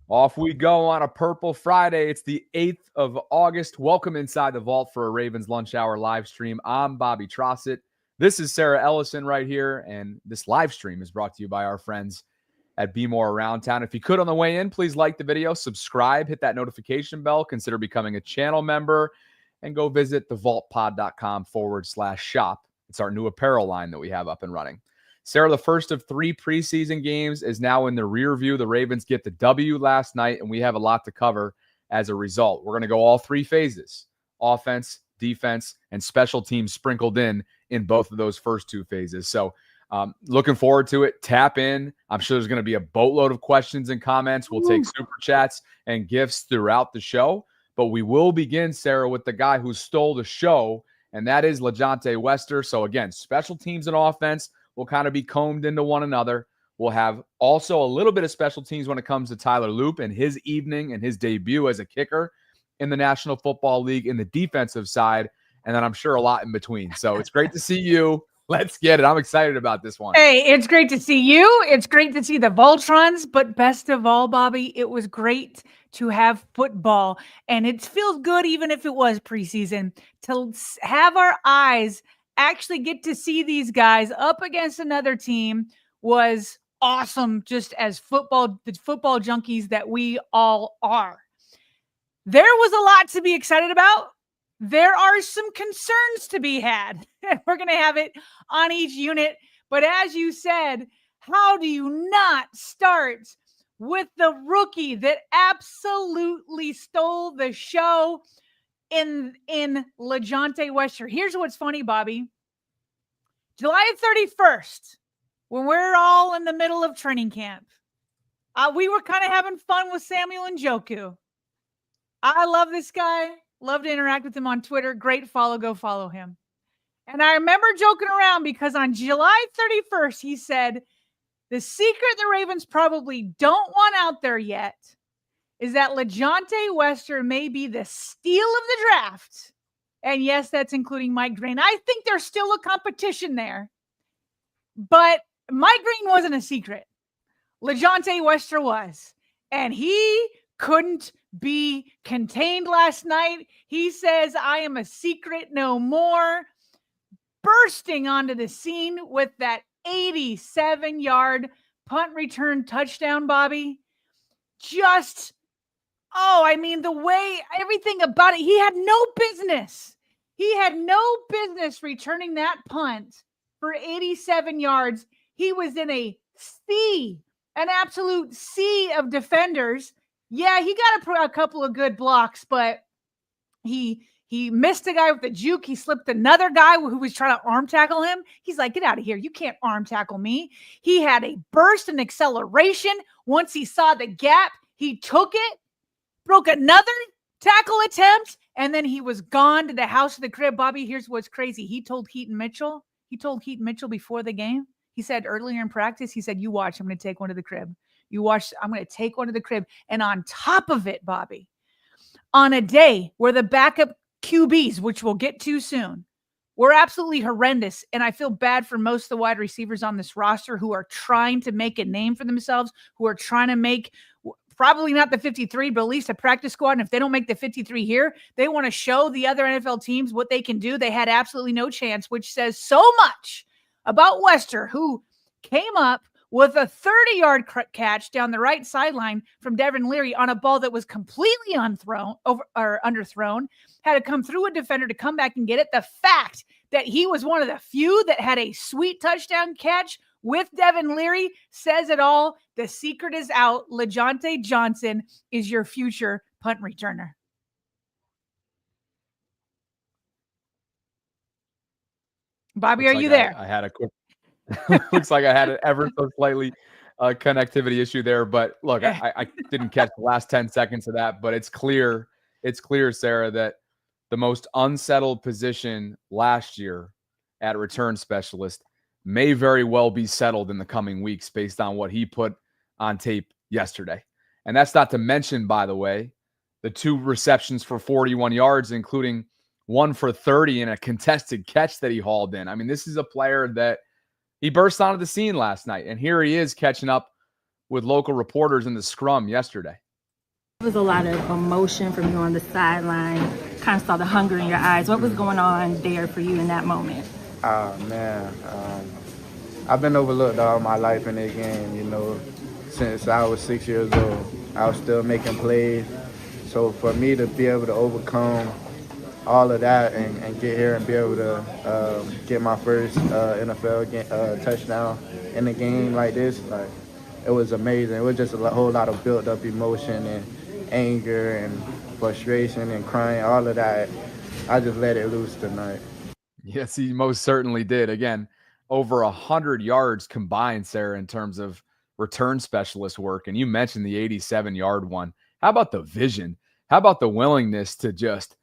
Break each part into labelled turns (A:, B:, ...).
A: Off we go on a Purple Friday. It's the 8th of August. Welcome inside the vault for a Ravens Lunch Hour live stream. I'm Bobby Trossett. This is Sarah Ellison right here, and this live stream is brought to you by our friends at Be More Around Town. If you could on the way in, please like the video, subscribe, hit that notification bell, consider becoming a channel member, and go visit thevaultpod.com/shop. It's our new apparel line that we have up and running. Sarah, the first of 3 preseason games is now in the rear view. The Ravens get the W last night, and we have a lot to cover as a result. We're going to go all 3 phases: offense, defense, and special teams sprinkled in both of those first 2 phases. So looking forward to it. Tap in. I'm sure there's going to be a boatload of questions and comments. We'll take super chats and gifts throughout the show. But we will begin, Sarah, with the guy who stole the show, and that is LeJohntay Wester. So again, special teams and offense will kind of be combed into one another. We'll have also a little bit of special teams when it comes to Tyler Loop and his evening and his debut as a kicker in the National Football League in the defensive side, and then I'm sure a lot in between. So it's great to see you. Let's get it. I'm excited about this one.
B: Hey, it's great to see you. It's great to see the Voltrons, but best of all, Bobby, it was great to have football, and it feels good, even if it was preseason, to have our eyes actually get to see these guys up against another team was awesome, just as the football junkies that we all are. There was a lot to be excited about. There are some concerns to be had. We're going to have it on each unit. But as you said, how do you not start with the rookie that absolutely stole the show in LeJohntay Wester? Here's what's funny, Bobby. July 31st, when we're all in the middle of training camp, we were kind of having fun with Samuel Njoku. I love this guy. Love to interact with him on Twitter. Great follow. Go follow him. And I remember joking around because on July 31st, he said, the secret the Ravens probably don't want out there yet is that LeJohntay Wester may be the steal of the draft. And yes, that's including Mike Green. I think there's still a competition there. But Mike Green wasn't a secret. LeJohntay Wester was. And he couldn't be contained last night. He says, I am a secret no more. Bursting onto the scene with that 87-yard punt return touchdown, Bobby. Just, the way, everything about it, he had no business. He had no business returning that punt for 87 yards. He was in an absolute sea of defenders. Yeah, he got a couple of good blocks, but he missed a guy with the juke. He slipped another guy who was trying to arm tackle him. He's like, get out of here. You can't arm tackle me. He had a burst and acceleration. Once he saw the gap, he took it, broke another tackle attempt, and then he was gone to the house of the crib. Bobby, here's what's crazy. He told Heaton Mitchell before the game, he said earlier in practice, he said, you watch, I'm going to take one to the crib. You watch, I'm going to take one to the crib. And on top of it, Bobby, on a day where the backup QBs, which we'll get to soon, were absolutely horrendous. And I feel bad for most of the wide receivers on this roster who are trying to make a name for themselves, who are trying to make probably not the 53, but at least a practice squad. And if they don't make the 53 here, they want to show the other NFL teams what they can do. They had absolutely no chance, which says so much about Wester, who came up with a 30-yard catch down the right sideline from Devin Leary on a ball that was completely underthrown, had to come through a defender to come back and get it. The fact that he was one of the few that had a sweet touchdown catch with Devin Leary says it all. The secret is out. LeJohntay Johnson is your future punt returner. Bobby, are you there?
A: I had a quick looks like I had an ever so slightly connectivity issue there, but look, I didn't catch the last 10 seconds of that, but it's clear, Sarah, that the most unsettled position last year at return specialist may very well be settled in the coming weeks based on what he put on tape yesterday. And that's not to mention, by the way, the 2 receptions for 41 yards, including 1 for 30 and a contested catch that he hauled in. I mean, this is a player that he burst onto the scene last night, and here he is catching up with local reporters in the scrum yesterday.
C: There was a lot of emotion from you on the sideline. Kind of saw the hunger in your eyes. What was going on there for you in that moment?
D: Man, I've been overlooked all my life in that game, you know, since I was 6 years old. I was still making plays. So for me to be able to overcome all of that and get here and be able to get my first NFL touchdown in a game like this, like, it was amazing. It was just a whole lot of built-up emotion and anger and frustration and crying, all of that. I just let it loose tonight.
A: Yes, he most certainly did. Again, over 100 yards combined, Sarah, in terms of return specialist work. And you mentioned the 87-yard one. How about the vision? How about the willingness to just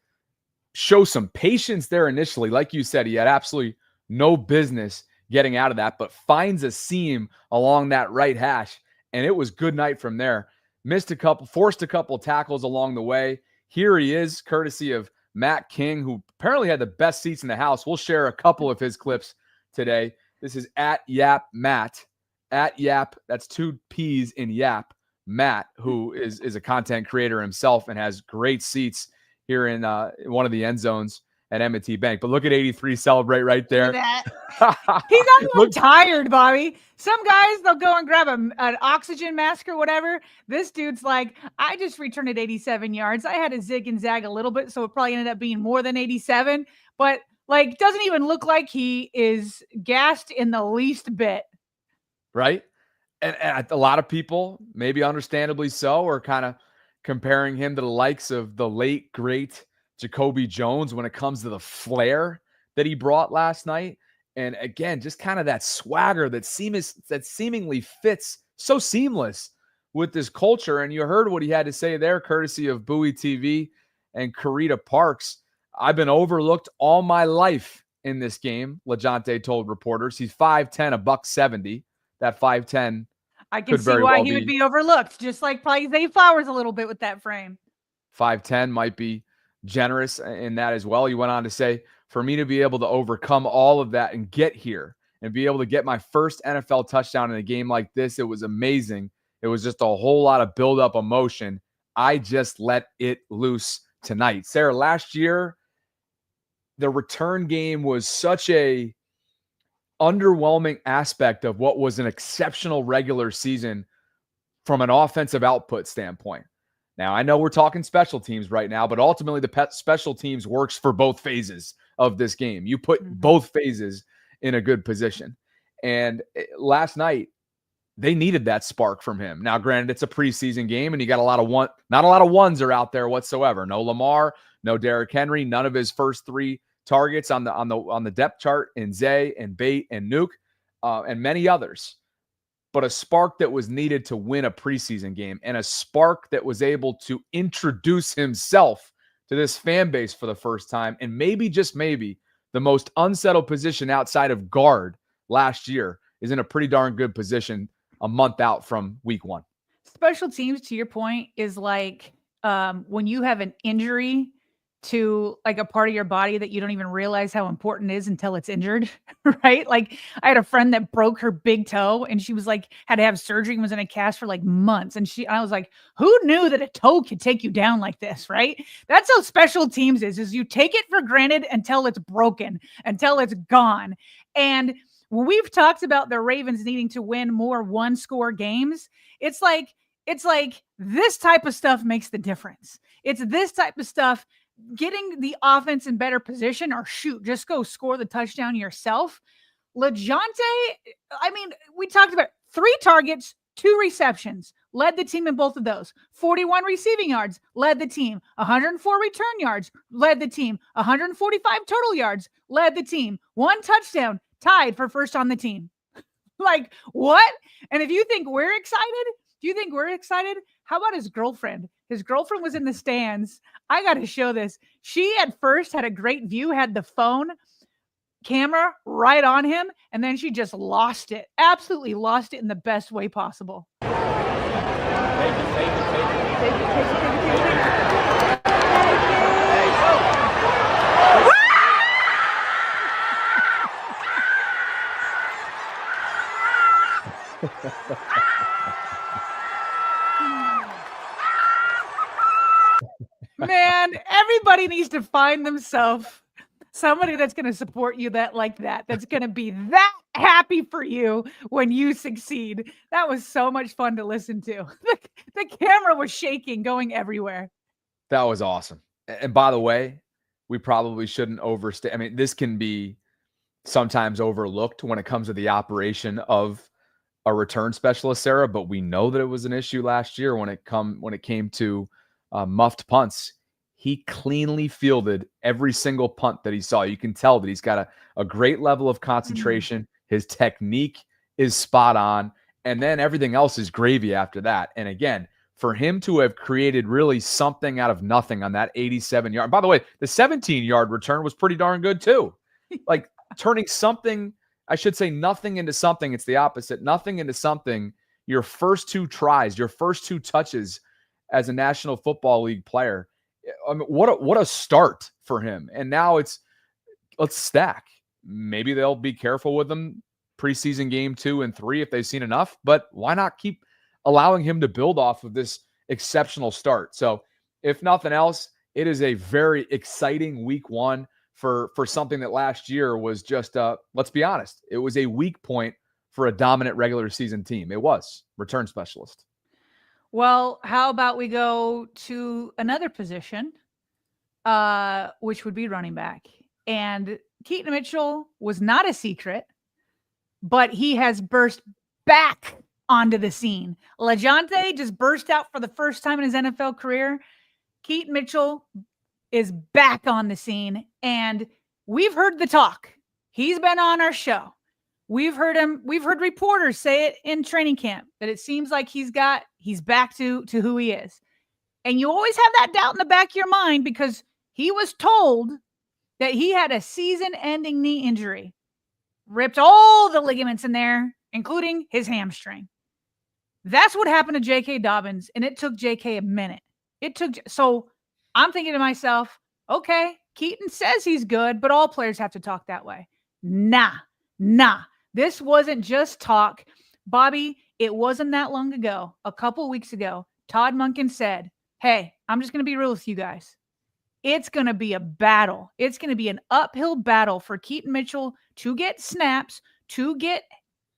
A: show some patience there initially? Like you said, he had absolutely no business getting out of that, but finds a seam along that right hash. And it was good night from there. Forced a couple tackles along the way. Here he is, courtesy of Matt King, who apparently had the best seats in the house. We'll share a couple of his clips today. This is at Yap Matt. At Yap, that's 2 P's in Yap. Matt, who is a content creator himself and has great seats here in one of the end zones at M&T Bank. But look at 83 celebrate right there.
B: Look at that. He's not even tired, Bobby. Some guys, they'll go and grab an oxygen mask or whatever. This dude's like, I just returned at 87 yards. I had to zig and zag a little bit, so it probably ended up being more than 87. But, like, doesn't even look like he is gassed in the least bit.
A: Right? And a lot of people, maybe understandably so, are kind of comparing him to the likes of the late, great Jacoby Jones when it comes to the flair that he brought last night. And again, just kind of that swagger that seemingly fits so seamless with this culture. And you heard what he had to say there, courtesy of Bowie TV and Karita Parks. I've been overlooked all my life in this game, LaJonte told reporters. He's 5'10", $170. That 5'10".
B: I can see why he would be overlooked, just like probably Zay Flowers a little bit with that frame.
A: 5'10" might be generous in that as well. He went on to say, for me to be able to overcome all of that and get here and be able to get my first NFL touchdown in a game like this, it was amazing. It was just a whole lot of build-up emotion. I just let it loose tonight. Sarah, last year, the return game was such a underwhelming aspect of what was an exceptional regular season from an offensive output standpoint. Now, I know we're talking special teams right now, but ultimately the special teams works for both phases of this game. You put both phases in a good position. And last night, they needed that spark from him. Now, granted, it's a preseason game, and you got not a lot of ones are out there whatsoever. No Lamar, no Derrick Henry, none of his first 3 targets on the depth chart in Zay and Bate and Nuke, and many others. But a spark that was needed to win a preseason game, and a spark that was able to introduce himself to this fan base for the first time, and maybe, just maybe, the most unsettled position outside of guard last year is in a pretty darn good position a month out from week 1.
B: Special teams, to your point, is like when you have an injury to like a part of your body that you don't even realize how important it is until it's injured, right? Like I had a friend that broke her big toe and she was like, had to have surgery and was in a cast for like months. And I was like, who knew that a toe could take you down like this, right? That's how special teams is you take it for granted until it's broken, until it's gone. And when we've talked about the Ravens needing to win more 1-score games, it's like this type of stuff makes the difference. It's this type of stuff, getting the offense in better position, or shoot, just go score the touchdown yourself. LaJonte, I mean, we talked about 3 targets, 2 receptions, led the team in both of those. 41 receiving yards, led the team. 104 return yards, led the team. 145 total yards, led the team. 1 touchdown, tied for first on the team. Like, what? And if you think we're excited, how about his girlfriend? His girlfriend was in the stands. I got to show this. She at first had a great view, had the phone camera right on him, and then she just lost it. Absolutely lost it in the best way possible.
A: Take it.
B: Man, everybody needs to find themselves somebody that's going to support you that's going to be that happy for you when you succeed. That was so much fun to listen to. The camera was shaking, going everywhere.
A: That was awesome. And by the way, we probably shouldn't overstay. I mean, this can be sometimes overlooked when it comes to the operation of a return specialist, Sarah, but we know that it was an issue last year when it came to muffed punts. He cleanly fielded every single punt that he saw. You can tell that he's got a great level of concentration. His technique is spot on. And then everything else is gravy after that. And again, for him to have created really something out of nothing on that 87-yard. By the way, the 17-yard return was pretty darn good too. Like turning something, I should say nothing into something. It's the opposite. Nothing into something. Your first 2 tries, your first 2 touches as a National Football League player. I mean, what a start for him. And now let's stack. Maybe they'll be careful with him preseason game 2 and 3 if they've seen enough, but why not keep allowing him to build off of this exceptional start? So if nothing else, it is a very exciting week 1 for something that last year was just, let's be honest, it was a weak point for a dominant regular season team. It was return specialist.
B: Well, how about we go to another position, which would be running back. And Keaton Mitchell was not a secret, but he has burst back onto the scene. LaJonte just burst out for the first time in his NFL career. Keaton Mitchell is back on the scene, and we've heard the talk. He's been on our show. We've heard reporters say it in training camp that it seems like he's back to who he is. And you always have that doubt in the back of your mind because he was told that he had a season-ending knee injury, ripped all the ligaments in there, including his hamstring. That's what happened to J.K. Dobbins, and it took J.K. a minute. So I'm thinking to myself, okay, Keaton says he's good, but all players have to talk that way. Nah. This wasn't just talk. Bobby, it wasn't that long ago, a couple weeks ago, Todd Monken said, hey, I'm just going to be real with you guys. It's going to be a battle. It's going to be an uphill battle for Keaton Mitchell to get snaps, to get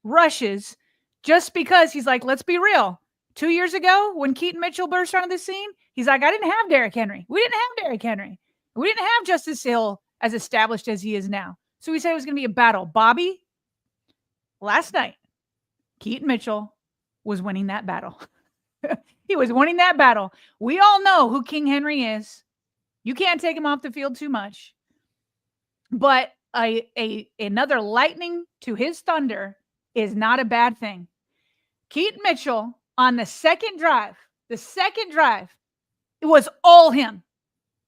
B: rushes, just because he's like, let's be real. 2 years ago, when Keaton Mitchell burst onto the scene, he's like, I didn't have Derrick Henry. We didn't have Derrick Henry. We didn't have Justice Hill as established as he is now. So we said it was going to be a battle. Bobby, last night, Keaton Mitchell was winning that battle. He was winning that battle. We all know who King Henry is. You can't take him off the field too much. But another lightning to his thunder is not a bad thing. Keaton Mitchell on the second drive, it was all him.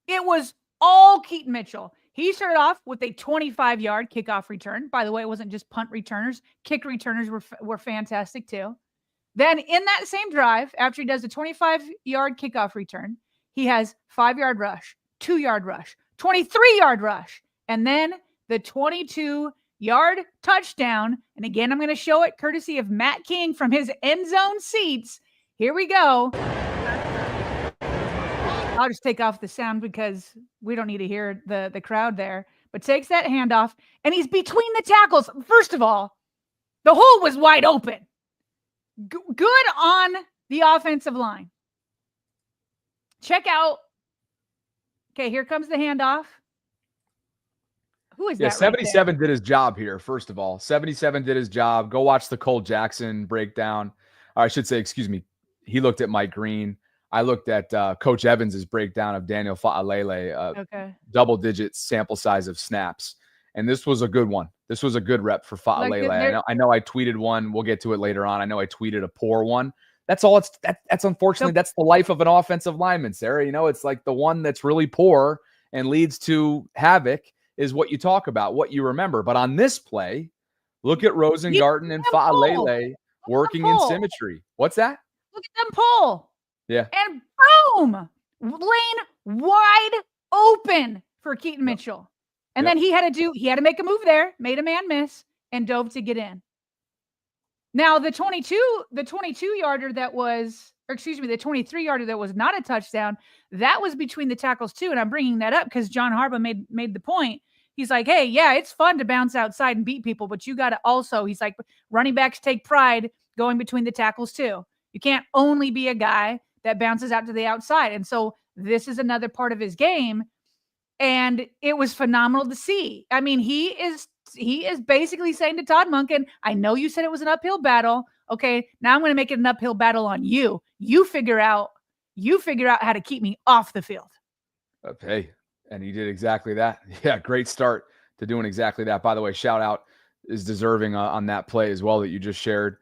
B: It was all Keaton Mitchell. He started off with a 25-yard kickoff return. By the way, it wasn't just punt returners. Kick returners were fantastic too. Then in that same drive, after he does a 25-yard kickoff return, he has 5-yard rush, 2-yard rush, 23-yard rush, and then the 22-yard touchdown. And again, I'm going to show it courtesy of Matt King from his end zone seats. Here we go. I'll just take off the sound because we don't need to hear the crowd there. But takes that handoff, and he's between the tackles. First of all, the hole was wide open. Good on the offensive line. Check out. Okay, here comes the handoff. Who is that?
A: Yeah, 77 did his job here, first of all. 77 did his job. Go watch the Cole Jackson breakdown. Or I should say, excuse me, he looked at Mike Green. I looked at Coach Evans's breakdown of Daniel Fa'alele, double-digit sample size of snaps. And this was a good one. This was a good rep for Fa'alele. I know I tweeted one. We'll get to it later on. I know I tweeted a poor one. That's all. That's unfortunately, that's the life of an offensive lineman, Sarah. You know, it's like the one that's really poor and leads to havoc is what you talk about, what you remember. But on this play, look at Rosengarten and Fa'alele working in symmetry. What's that?
B: Look at them pull.
A: Yeah.
B: And boom, lane wide open for Keaton Mitchell. And then he had to make a move there, made a man miss, and dove to get in. Now the 22-yarder that was the 23-yarder that was not a touchdown, that was between the tackles too. And I'm bringing that up because John Harbaugh made the point. He's like, hey, yeah, it's fun to bounce outside and beat people, but you got to also, he's like, running backs take pride going between the tackles too. You can't only be a guy that bounces out to the outside. And so this is another part of his game. And it was phenomenal to see. I mean, he is basically saying to Todd Monken, I know you said it was an uphill battle. Okay, now I'm going to make it an uphill battle on you. You figure out how to keep me off the field.
A: Hey, and he did exactly that. Yeah, great start to doing exactly that. By the way, shout out is deserving on that play as well that you just shared.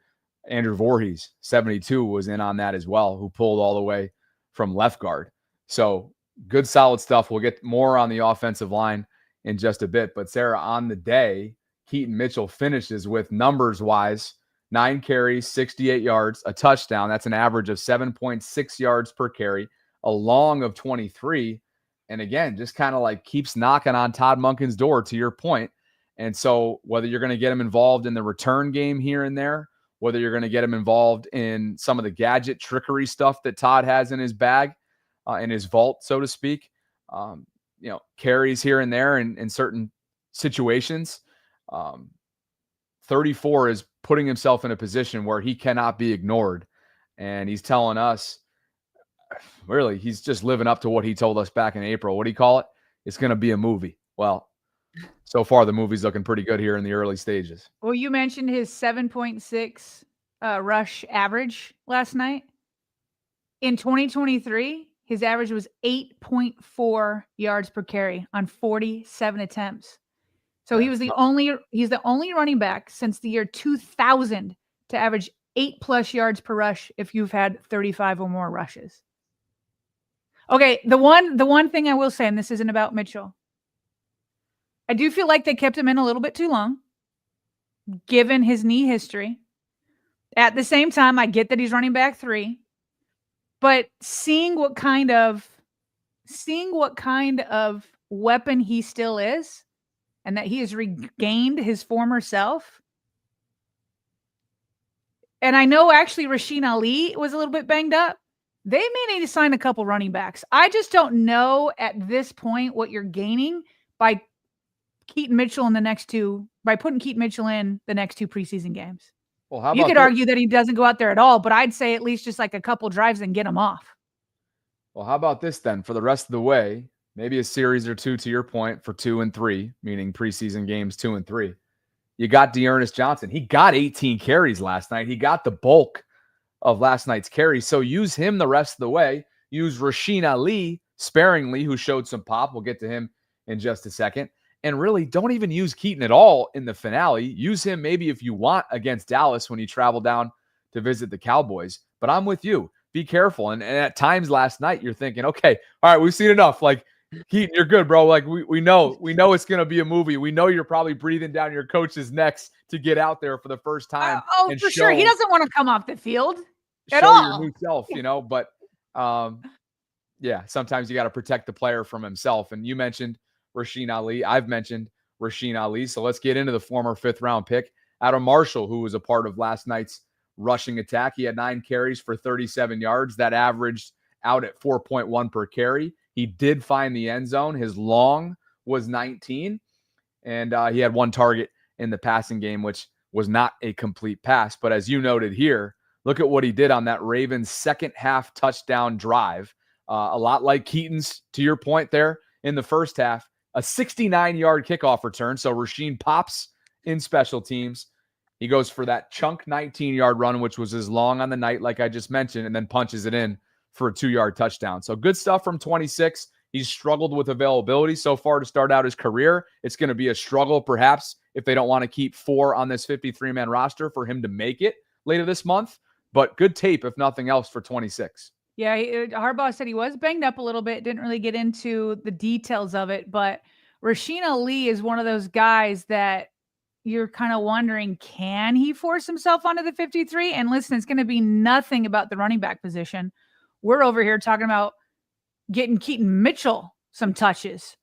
A: Andrew Voorhees, 72, was in on that as well, who pulled all the way from left guard. So good, solid stuff. We'll get more on the offensive line in just a bit. But Sarah, on the day, Keaton Mitchell finishes with, numbers-wise, 9 carries, 68 yards, a touchdown. That's an average of 7.6 yards per carry, a long of 23. And again, just kind of like keeps knocking on Todd Monken's door, to your point. And so whether you're going to get him involved in the return game here and there, whether you're going to get him involved in some of the gadget trickery stuff that Todd has in his bag, in his vault, so to speak, carries here and there in certain situations, 34 is putting himself in a position where he cannot be ignored. And he's telling us, really, he's just living up to what he told us back in April. What do you call it? It's going to be a movie. Well, so far the movie's looking pretty good here in the early stages.
B: Well, you mentioned his 7.6 rush average last night. In 2023, his average was 8.4 yards per carry on 47 attempts. So he's the only running back since the year 2000 to average 8+ yards per rush if you've had 35 or more rushes. Okay, the one thing I will say, and this isn't about Mitchell, I do feel like they kept him in a little bit too long, given his knee history. At the same time, I get that he's running back 3, but seeing what kind of weapon he still is, and that he has regained his former self. And I know actually Rasheen Ali was a little bit banged up. They may need to sign a couple running backs. I just don't know at this point what you're gaining by Keaton Mitchell by putting Keaton Mitchell in the next 2 preseason games.
A: Well, how about
B: you could argue that he doesn't go out there at all, but I'd say at least just like a couple drives and get him off.
A: Well, how about this then? For the rest of the way, maybe a series or two, to your point, for 2 and 3, meaning preseason games 2 and 3. You got Dearness Johnson. He got 18 carries last night. He got the bulk of last night's carries. So use him the rest of the way. Use Rasheen Ali sparingly, who showed some pop. We'll get to him in just a second. And really, don't even use Keaton at all in the finale. Use him maybe if you want against Dallas when you travel down to visit the Cowboys. But I'm with you. Be careful. And at times last night, you're thinking, okay, all right, we've seen enough. Like, Keaton, you're good, bro. Like, we know it's going to be a movie. We know you're probably breathing down your coach's necks to get out there for the first time.
B: And for sure. He doesn't want to come off the field at
A: show
B: all.
A: Your new self, but yeah, sometimes you got to protect the player from himself. And you mentioned Rasheen Ali. I've mentioned Rasheen Ali. So let's get into the former 5th-round pick, Adam Marshall, who was a part of last night's rushing attack. He had 9 carries for 37 yards. That averaged out at 4.1 per carry. He did find the end zone. His long was 19, and he had 1 target in the passing game, which was not a complete pass. But as you noted here, look at what he did on that Ravens second half touchdown drive. A lot like Keaton's, to your point there, in the first half, a 69-yard kickoff return. So Rasheen pops in special teams. He goes for that chunk 19-yard run, which was his long on the night, like I just mentioned, and then punches it in for a 2-yard touchdown. So good stuff from 26. He's struggled with availability so far to start out his career. It's going to be a struggle, perhaps, if they don't want to keep 4 on this 53-man roster for him to make it later this month. But good tape, if nothing else, for 26.
B: Yeah, Harbaugh said he was banged up a little bit. Didn't really get into the details of it. But Rasheen Ali is one of those guys that you're kind of wondering, can he force himself onto the 53? And listen, it's going to be nothing about the running back position. We're over here talking about getting Keaton Mitchell some touches,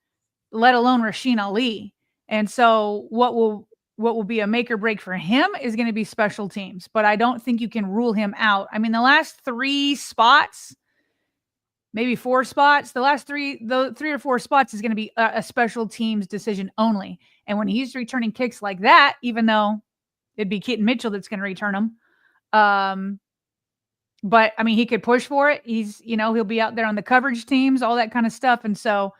B: let alone Rasheen Ali. And so what will what will be a make or break for him is going to be special teams, but I don't think you can rule him out. I mean, the last 3 spots, maybe 4 spots, the 3 or 4 spots is going to be a special teams decision only. And when he's returning kicks like that, even though it'd be Keaton Mitchell that's going to return them, but I mean, he could push for it. He'll be out there on the coverage teams, all that kind of stuff. And so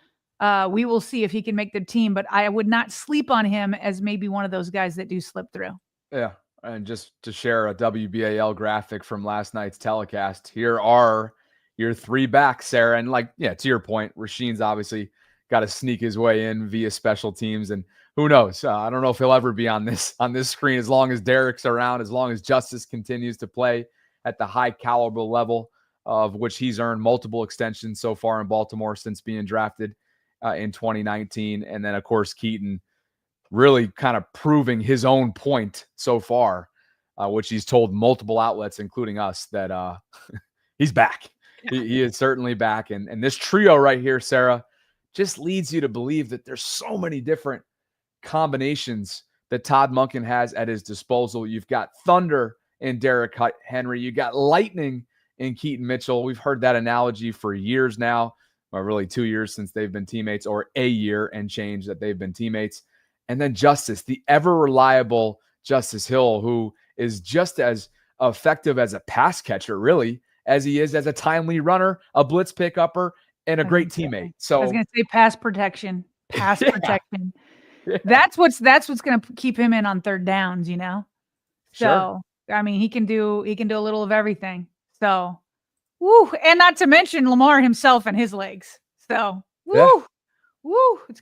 B: we will see if he can make the team, but I would not sleep on him as maybe one of those guys that do slip through.
A: Yeah. And just to share a WBAL graphic from last night's telecast, here are your 3 backs, Sarah. And to your point, Rasheen's obviously got to sneak his way in via special teams. And who knows? I don't know if he'll ever be on this screen as long as Derek's around, as long as Justice continues to play at the high caliber level of which he's earned multiple extensions so far in Baltimore since being drafted in 2019. And then, of course, Keaton really kind of proving his own point so far, which he's told multiple outlets, including us, that he's back. He is certainly back. And this trio right here, Sarah, just leads you to believe that there's so many different combinations that Todd Monken has at his disposal. You've got thunder in Derrick Henry. You got lightning in Keaton Mitchell. We've heard that analogy for years now, or really 2 years since they've been teammates, or a year and change that they've been teammates. And then Justice, the ever reliable Justice Hill, who is just as effective as a pass catcher, really, as he is as a timely runner, a blitz pick-upper, and a great teammate. So
B: I was going to say pass protection. Protection. Yeah. That's what's going to keep him in on third downs, So,
A: sure.
B: I mean, he can do a little of everything. So, woo, and not to mention Lamar himself and his legs. So, woo, it's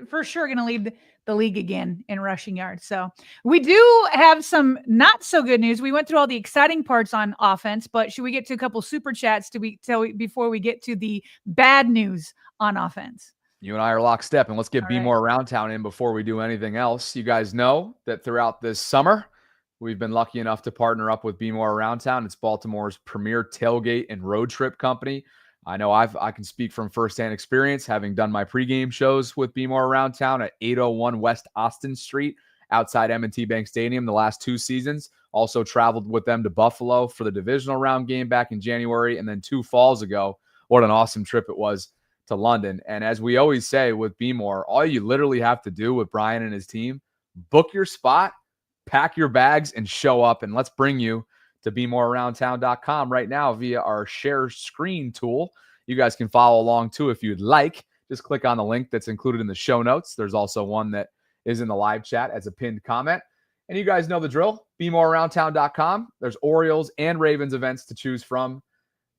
B: for sure going to lead the league again in rushing yards. So, we do have some not so good news. We went through all the exciting parts on offense, but should we get to a couple super chats before we get to the bad news on offense?
A: You and I are lockstep, and let's get Be More Around Town in before we do anything else. You guys know that throughout this summer, we've been lucky enough to partner up with Be More Around Town. It's Baltimore's premier tailgate and road trip company. I know I can speak from firsthand experience, having done my pregame shows with Be More Around Town at 801 West Austin Street outside M&T Bank Stadium the last 2 seasons. Also traveled with them to Buffalo for the divisional round game back in January, and then 2 falls ago. What an awesome trip it was to London. And as we always say with Be More, all you literally have to do with Brian and his team, book your spot, pack your bags, and show up. And let's bring you to BeMoreAroundTown.com right now via our share screen tool. You guys can follow along too if you'd like. Just click on the link that's included in the show notes. There's also one that is in the live chat as a pinned comment. And you guys know the drill. BeMoreAroundTown.com. There's Orioles and Ravens events to choose from.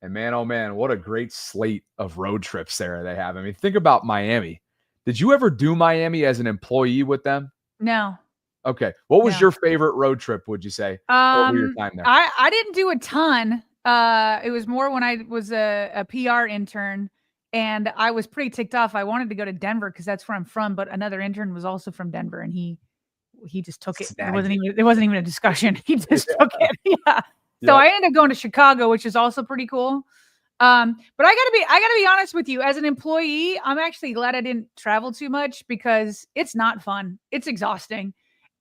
A: And man, oh man, what a great slate of road trips, Sarah, they have. I mean, think about Miami. Did you ever do Miami as an employee with them?
B: No.
A: Okay. What was your favorite road trip, would you say? Over your time there?
B: I didn't do a ton. It was more when I was a PR intern, and I was pretty ticked off. I wanted to go to Denver because that's where I'm from, but another intern was also from Denver, and he just took it. It wasn't even a discussion. He just took it. Yeah. So I ended up going to Chicago, which is also pretty cool. But I gotta be honest with you. As an employee, I'm actually glad I didn't travel too much because it's not fun. It's exhausting.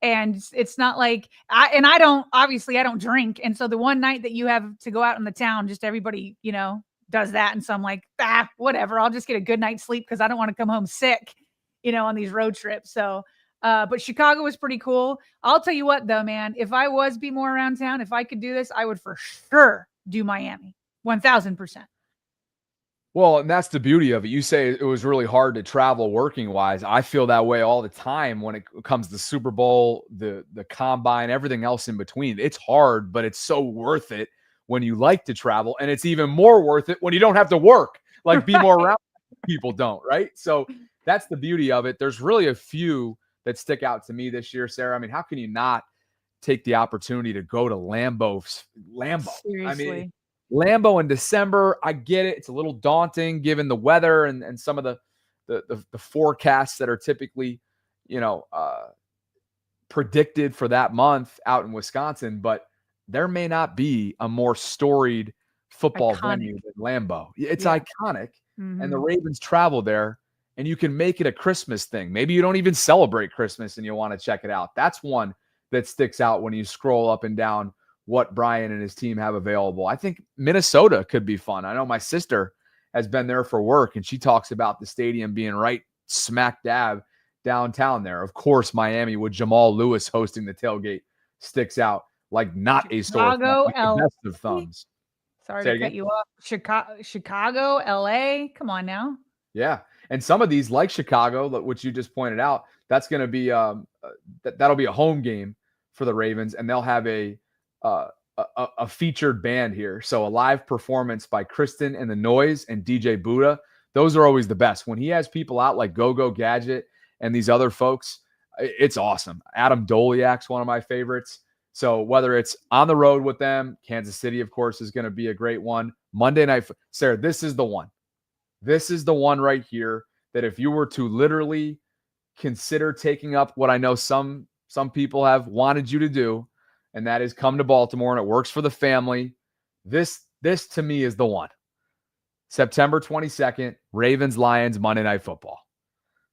B: And it's not like I don't drink. And so the one night that you have to go out in the town, just everybody, does that. And so I'm like, whatever. I'll just get a good night's sleep because I don't want to come home sick, on these road trips. So but Chicago was pretty cool. I'll tell you what, though, man, if I was Be More Around Town, if I could do this, I would for sure do Miami. 1,000%.
A: Well, and that's the beauty of it. You say it was really hard to travel working wise. I feel that way all the time when it comes to Super Bowl, the combine, everything else in between. It's hard, but it's so worth it when you like to travel. And it's even more worth it when you don't have to work, like Be More Around people don't, right? So that's the beauty of it. There's really a few that stick out to me this year, Sarah. I mean, how can you not take the opportunity to go to Lambeau?
B: Seriously.
A: I mean, Lambeau in December, I get it. It's a little daunting given the weather and some of the forecasts that are typically, predicted for that month out in Wisconsin. But there may not be a more storied football venue than Lambeau. It's iconic. Mm-hmm. And the Ravens travel there. and you can make it a Christmas thing. Maybe you don't even celebrate Christmas and you want to check it out. That's one that sticks out when you scroll up and down what Brian and his team have available. I think Minnesota could be fun. I know my sister has been there for work, and she talks about the stadium being right smack dab downtown there. Of course, Miami with Jamal Lewis hosting the tailgate sticks out like not a sore thumb,
B: Chicago,
A: like the best of thumbs.
B: Sorry
A: Say
B: to
A: it again?
B: cut you off. Chicago, LA. Come on now.
A: Yeah. And some of these, like Chicago, which you just pointed out, that's going to be that'll be a home game for the Ravens, and they'll have a featured band here. So a live performance by Kristen and the Noise and DJ Buddha. Those are always the best. When he has people out like Go-Go Gadget and these other folks, it's awesome. Adam Doliak's one of my favorites. So whether it's on the road with them, Kansas City, of course, is going to be a great one. Monday night, Sarah, this is the one. This is the one right here that if you were to literally consider taking up what I know some people have wanted you to do, and that is come to Baltimore, and it works for the family. This to me is the one. September 22nd, Ravens-Lions, Monday Night Football.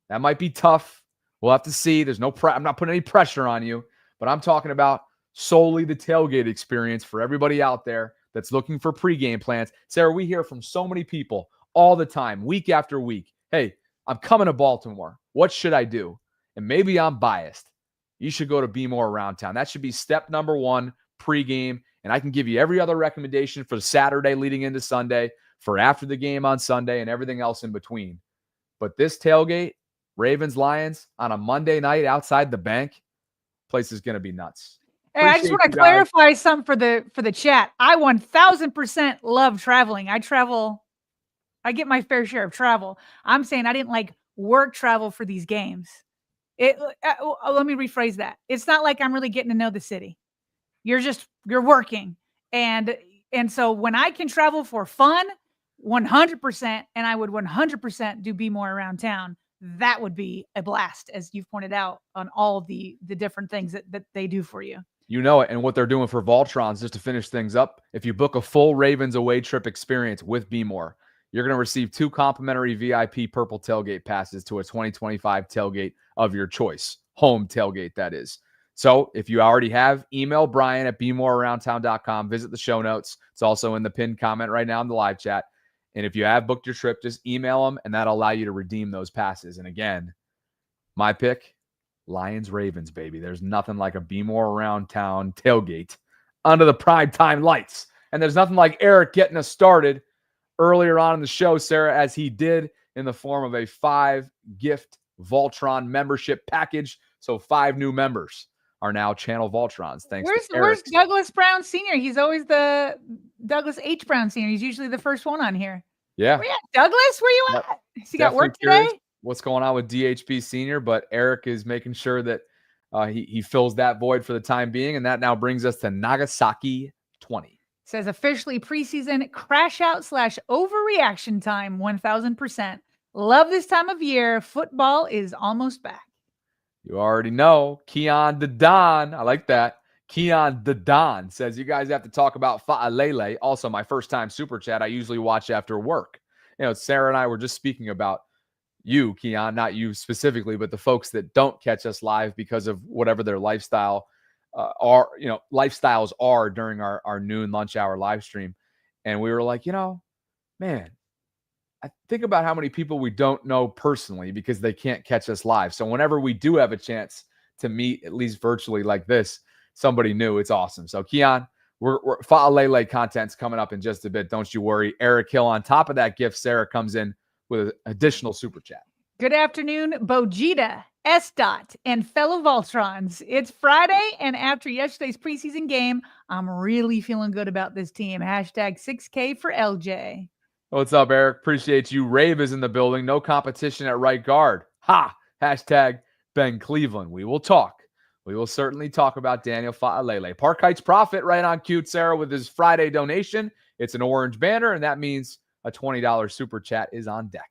A: That might be tough. We'll have to see. There's no I'm not putting any pressure on you, but I'm talking about solely the tailgate experience for everybody out there that's looking for pregame plans. Sarah, we hear from so many people all the time, week after week. Hey, I'm coming to Baltimore. What should I do? And maybe I'm biased. You should go to Be More Around Town. That should be step number one, pregame. And I can give you every other recommendation for Saturday leading into Sunday, for after the game on Sunday, and everything else in between. But this tailgate, Ravens-Lions, on a Monday night outside the bank, place is going to be nuts.
B: Hey, I just want to clarify something for the chat. I 1000% love traveling. I travel. I get my fair share of travel. I'm saying I didn't like work travel for these games. Let me rephrase that. It's not like I'm really getting to know the city. You're working. And so when I can travel for fun, 100%, and I would 100% do Be More Around Town, that would be a blast, as you've pointed out on all the different things that they do for you.
A: You know it. And what they're doing for Voltrons, just to finish things up, if you book a full Ravens away trip experience with Be More, you're going to receive 2 complimentary VIP purple tailgate passes to a 2025 tailgate of your choice. Home tailgate, that is. So if you already have, email Brian at BeMoreAroundTown.com. Visit the show notes. It's also in the pinned comment right now in the live chat. And if you have booked your trip, just email them, and that'll allow you to redeem those passes. And again, my pick, Lions-Ravens, baby. There's nothing like a Be More Around Town tailgate under the primetime lights. And there's nothing like Eric getting us started earlier on in the show, Sarah, as he did in the form of a 5-gift Voltron membership package. So 5 new members are now Channel Voltrons. Thanks to Eric.
B: Where's Douglas Brown Sr.? He's always the Douglas H. Brown Sr. He's usually the first one on here.
A: Yeah.
B: Where you at, Douglas? Where you at? Has he got work today?
A: What's going on with DHB Senior? But Eric is making sure that he fills that void for the time being. And that now brings us to Nagasaki 20.
B: Says officially preseason crash out / overreaction time 1000%. Love this time of year. Football is almost back.
A: You already know. Keon the Don. I like that. Keon the Don says, you guys have to talk about Fa'alele. Also, my first time super chat, I usually watch after work. You know, Sarah and I were just speaking about you, Keon, not you specifically, but the folks that don't catch us live because of whatever their lifestyles are during our noon lunch hour live stream. And we were like, man, I think about how many people we don't know personally because they can't catch us live. So whenever we do have a chance to meet, at least virtually like this, somebody new, it's awesome. So Keon, we're Fa'alele content's coming up in just a bit. Don't you worry. Eric Hill, on top of that gift, Sarah comes in with an additional super chat.
B: Good afternoon, Bojita, S. and fellow Voltrons. It's Friday, and after yesterday's preseason game, I'm really feeling good about this team. Hashtag 6K for LJ.
A: What's up, Eric? Appreciate you. Rave is in the building. No competition at right guard. Ha! Hashtag Ben Cleveland. We will talk. We will certainly talk about Daniel Fa'alele. Park Heights Prophet right on cute, Sarah, with his Friday donation. It's an orange banner, and that means a $20 super chat is on deck.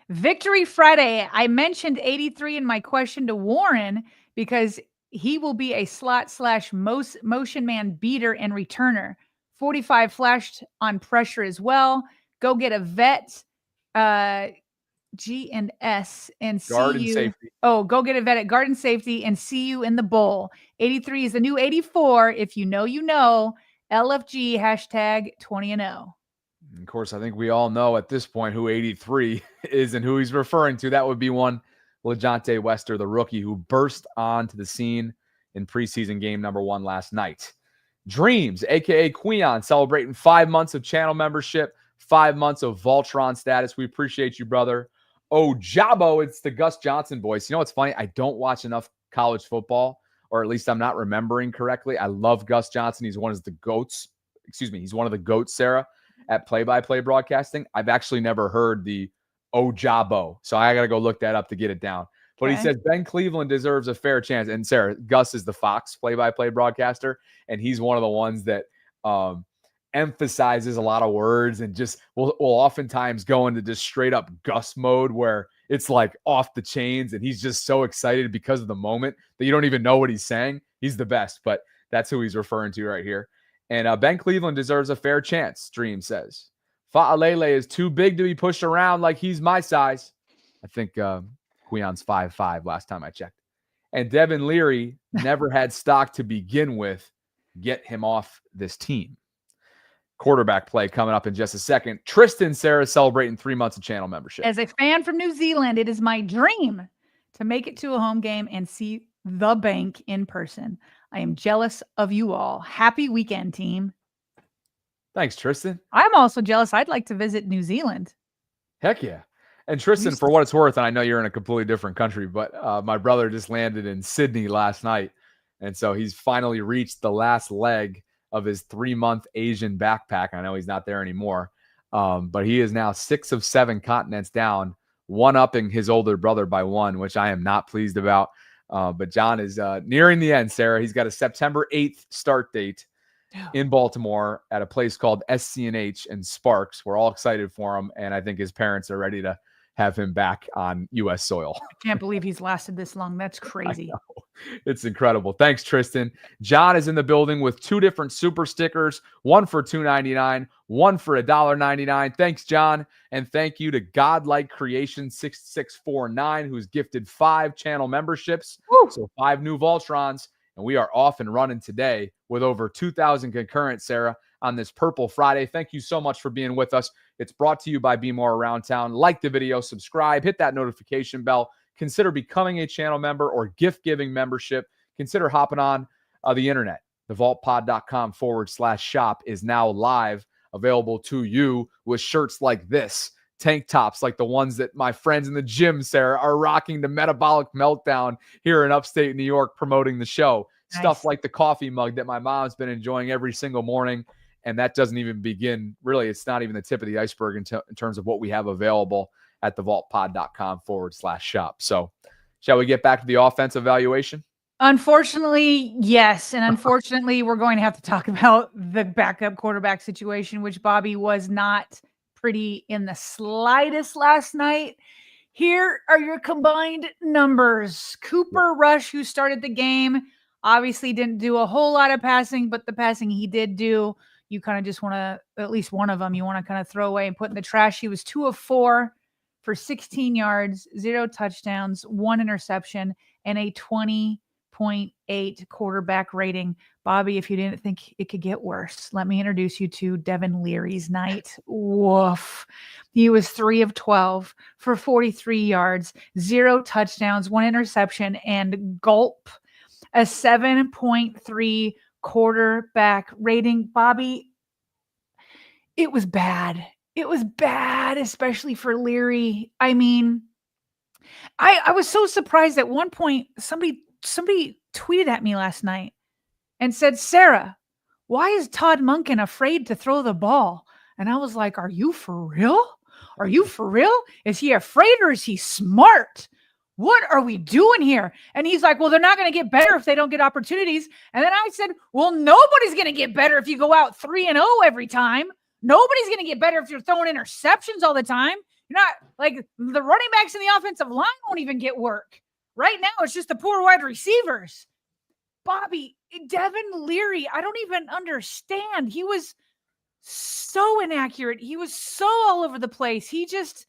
B: Victory Friday. I mentioned 83 in my question to Warren because he will be a slot / motion man beater and returner. 45 flashed on pressure as well. Go get a vet. G&S and see
A: Guard and
B: you.
A: safety.
B: Oh, go get a vet at Garden Safety and see you in the bowl. 83 is the new 84. If you know, you know. LFG hashtag 20-0.
A: Of course, I think we all know at this point who 83 is and who he's referring to. That would be one LeJontay Wester, the rookie who burst onto the scene in preseason game number 1 last night. Dreams, a.k.a. Queon, celebrating 5 months of channel membership, 5 months of Voltron status. We appreciate you, brother. Oh, Jabo, it's the Gus Johnson voice. You know what's funny? I don't watch enough college football, or at least I'm not remembering correctly. I love Gus Johnson. He's one of the GOATs. He's one of the GOATs, Sarah, at play-by-play broadcasting. I've actually never heard the Jabo, so I got to go look that up to get it down. But he says Ben Cleveland deserves a fair chance. And Sarah, Gus is the Fox play-by-play broadcaster, and he's one of the ones that emphasizes a lot of words and just will oftentimes go into just straight up Gus mode where it's like off the chains, and he's just so excited because of the moment that you don't even know what he's saying. He's the best, but that's who he's referring to right here. And Ben Cleveland deserves a fair chance, Dream says. Fa'alele is too big to be pushed around like he's my size. I think Queon's 5'5" last time I checked. And Devin Leary never had stock to begin with. Get him off this team. Quarterback play coming up in just a second. Tristan Sarah celebrating 3 months of channel membership.
B: As a fan from New Zealand, it is my dream to make it to a home game and see the bank in person. I am jealous of you all. Happy weekend, team.
A: Thanks, Tristan.
B: I'm also jealous. I'd like to visit New Zealand.
A: Heck yeah. And Tristan, for what it's worth, and I know you're in a completely different country, but my brother just landed in Sydney last night. And so he's finally reached the last leg of his 3-month Asian backpack. I know he's not there anymore, but he is now 6 of 7 continents down, one-upping his older brother by 1, which I am not pleased about. But John is nearing the end, Sarah. He's got a September 8th start date in Baltimore at a place called SC&H and Sparks. We're all excited for him, and I think his parents are ready to have him back on U.S. soil.
B: I can't believe he's lasted this long. That's crazy.
A: It's incredible. Thanks, Tristan. John is in the building with 2 different super stickers, one for $2.99, one for $1.99. Thanks, John. And thank you to Godlike Creation 6649, who's gifted 5 channel memberships. Woo! So 5 new Voltrons. And we are off and running today with over 2,000 concurrent, Sarah, on this Purple Friday. Thank you so much for being with us. It's brought to you by Be More Around Town. Like the video, subscribe, hit that notification bell. Consider becoming a channel member or gift-giving membership. Consider hopping on the internet. TheVaultPod.com/shop is now live, available to you with shirts like this, tank tops like the ones that my friends in the gym, Sarah, are rocking the Metabolic Meltdown here in upstate New York promoting the show. Nice. Stuff like the coffee mug that my mom's been enjoying every single morning. And that doesn't even begin, really, it's not even the tip of the iceberg in terms of what we have available at TheVaultPod.com/shop. So shall we get back to the offense evaluation?
B: Unfortunately, yes. And unfortunately, we're going to have to talk about the backup quarterback situation, which Bobby was not pretty in the slightest last night. Here are your combined numbers. Cooper Rush, who started the game, obviously didn't do a whole lot of passing, but the passing he did do, you kind of just want to, at least one of them, you want to kind of throw away and put in the trash. He was 2 of 4 for 16 yards, 0 touchdowns, 1 interception, and a 20.8 quarterback rating. Bobby, if you didn't think it could get worse, let me introduce you to Devin Leary's night. Woof. He was 3 of 12 for 43 yards, 0 touchdowns, 1 interception, and gulp, a 7.3 quarterback rating. Bobby, it was bad. It was bad, especially for Leary. I mean, I was so surprised at one point somebody tweeted at me last night and said, Sarah, why is Todd Monken afraid to throw the ball? And I was like, are you for real? Are you for real? Is he afraid or is he smart? What are we doing here? And he's like, well, they're not going to get better if they don't get opportunities. And then I said, well, nobody's going to get better if you go out 3-0 every time. Nobody's going to get better if you're throwing interceptions all the time. You're not like the running backs in the offensive line won't even get work. Right now, it's just the poor wide receivers. Bobby, Devin Leary, I don't even understand. He was so inaccurate. He was so all over the place. He just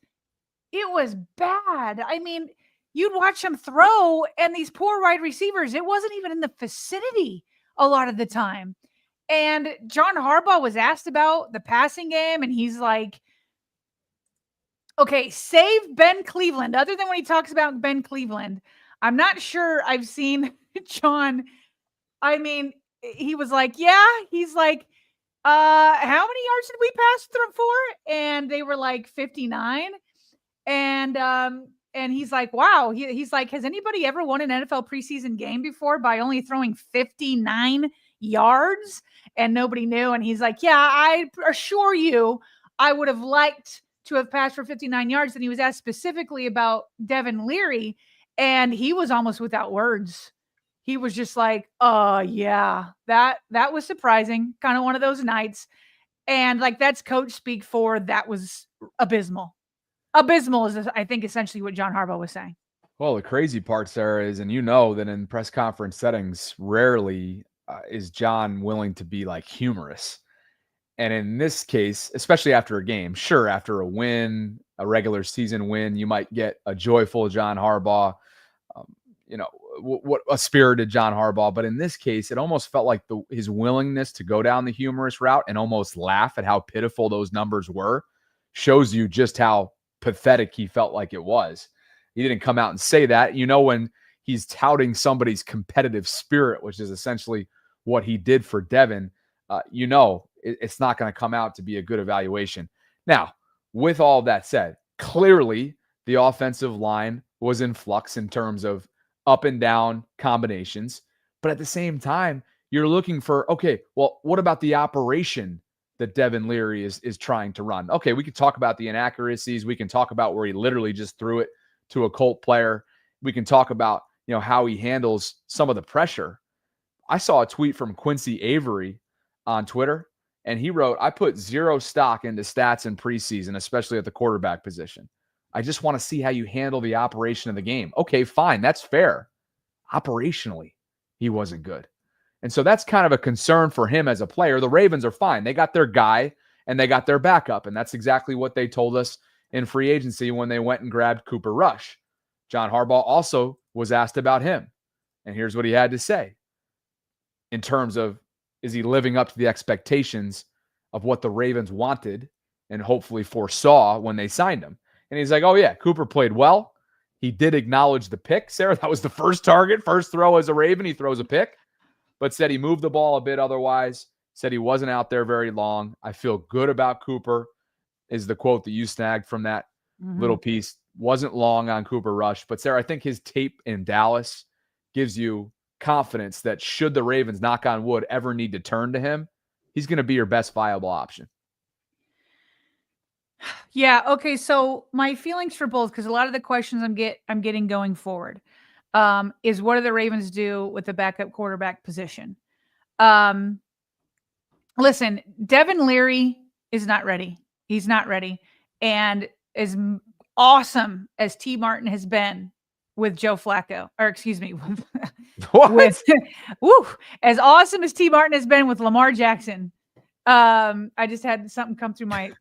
B: It was bad. I mean, you'd watch him throw, and these poor wide receivers, it wasn't even in the vicinity a lot of the time. And John Harbaugh was asked about the passing game, and he's like, okay, save Ben Cleveland. Other than when he talks about Ben Cleveland, I'm not sure I've seen John. I mean, he was like, yeah, he's like, how many yards did we pass through for? And they were like 59. And he's like, wow. He's like, has anybody ever won an NFL preseason game before by only throwing 59 yards? And nobody knew. And he's like, yeah, I assure you, I would have liked to have passed for 59 yards. And he was asked specifically about Devin Leary, and he was almost without words. He was just like, yeah, that was surprising. Kind of one of those nights. And like, that's coach speak for that was abysmal. Abysmal is, I think, essentially what John Harbaugh was saying.
A: Well, the crazy part, Sarah, is, and you know that in press conference settings, rarely is John willing to be like humorous. And in this case, especially after a game, sure, after a win, a regular season win, you might get a joyful John Harbaugh, what a spirited John Harbaugh. But in this case, it almost felt like his willingness to go down the humorous route and almost laugh at how pitiful those numbers were shows you just how pathetic he felt like it was. He didn't come out and say that. When he's touting somebody's competitive spirit, which is essentially what he did for Devin, it's not going to come out to be a good evaluation. Now, with all that said, clearly the offensive line was in flux in terms of up and down combinations. But at the same time, you're looking for, okay, well, what about the operation that Devin Leary is trying to run? Okay, we could talk about the inaccuracies. We can talk about where he literally just threw it to a Colt player. We can talk about, how he handles some of the pressure. I saw a tweet from Quincy Avery on Twitter, and he wrote, I put zero stock into stats in preseason, especially at the quarterback position. I just want to see how you handle the operation of the game. Okay, fine. That's fair. Operationally, he wasn't good. And so that's kind of a concern for him as a player. The Ravens are fine. They got their guy and they got their backup. And that's exactly what they told us in free agency when they went and grabbed Cooper Rush. John Harbaugh also was asked about him. And here's what he had to say in terms of, is he living up to the expectations of what the Ravens wanted and hopefully foresaw when they signed him? And he's like, oh, yeah, Cooper played well. He did acknowledge the pick, Sarah. That was the first target, first throw as a Raven. He throws a pick, but said he moved the ball a bit otherwise, said he wasn't out there very long. I feel good about Cooper is the quote that you snagged from that little piece. Wasn't long on Cooper Rush. But, Sarah, I think his tape in Dallas gives you confidence that should the Ravens, knock on wood, ever need to turn to him, he's going to be your best viable option.
B: Yeah. Okay. So my feelings for both, because a lot of the questions I'm getting going forward, is what do the Ravens do with the backup quarterback position? Listen, Devin Leary is not ready. He's not ready. And as awesome as T. Martin has been with Joe Flacco, or excuse me, as awesome as T. Martin has been with Lamar Jackson. I just had something come through my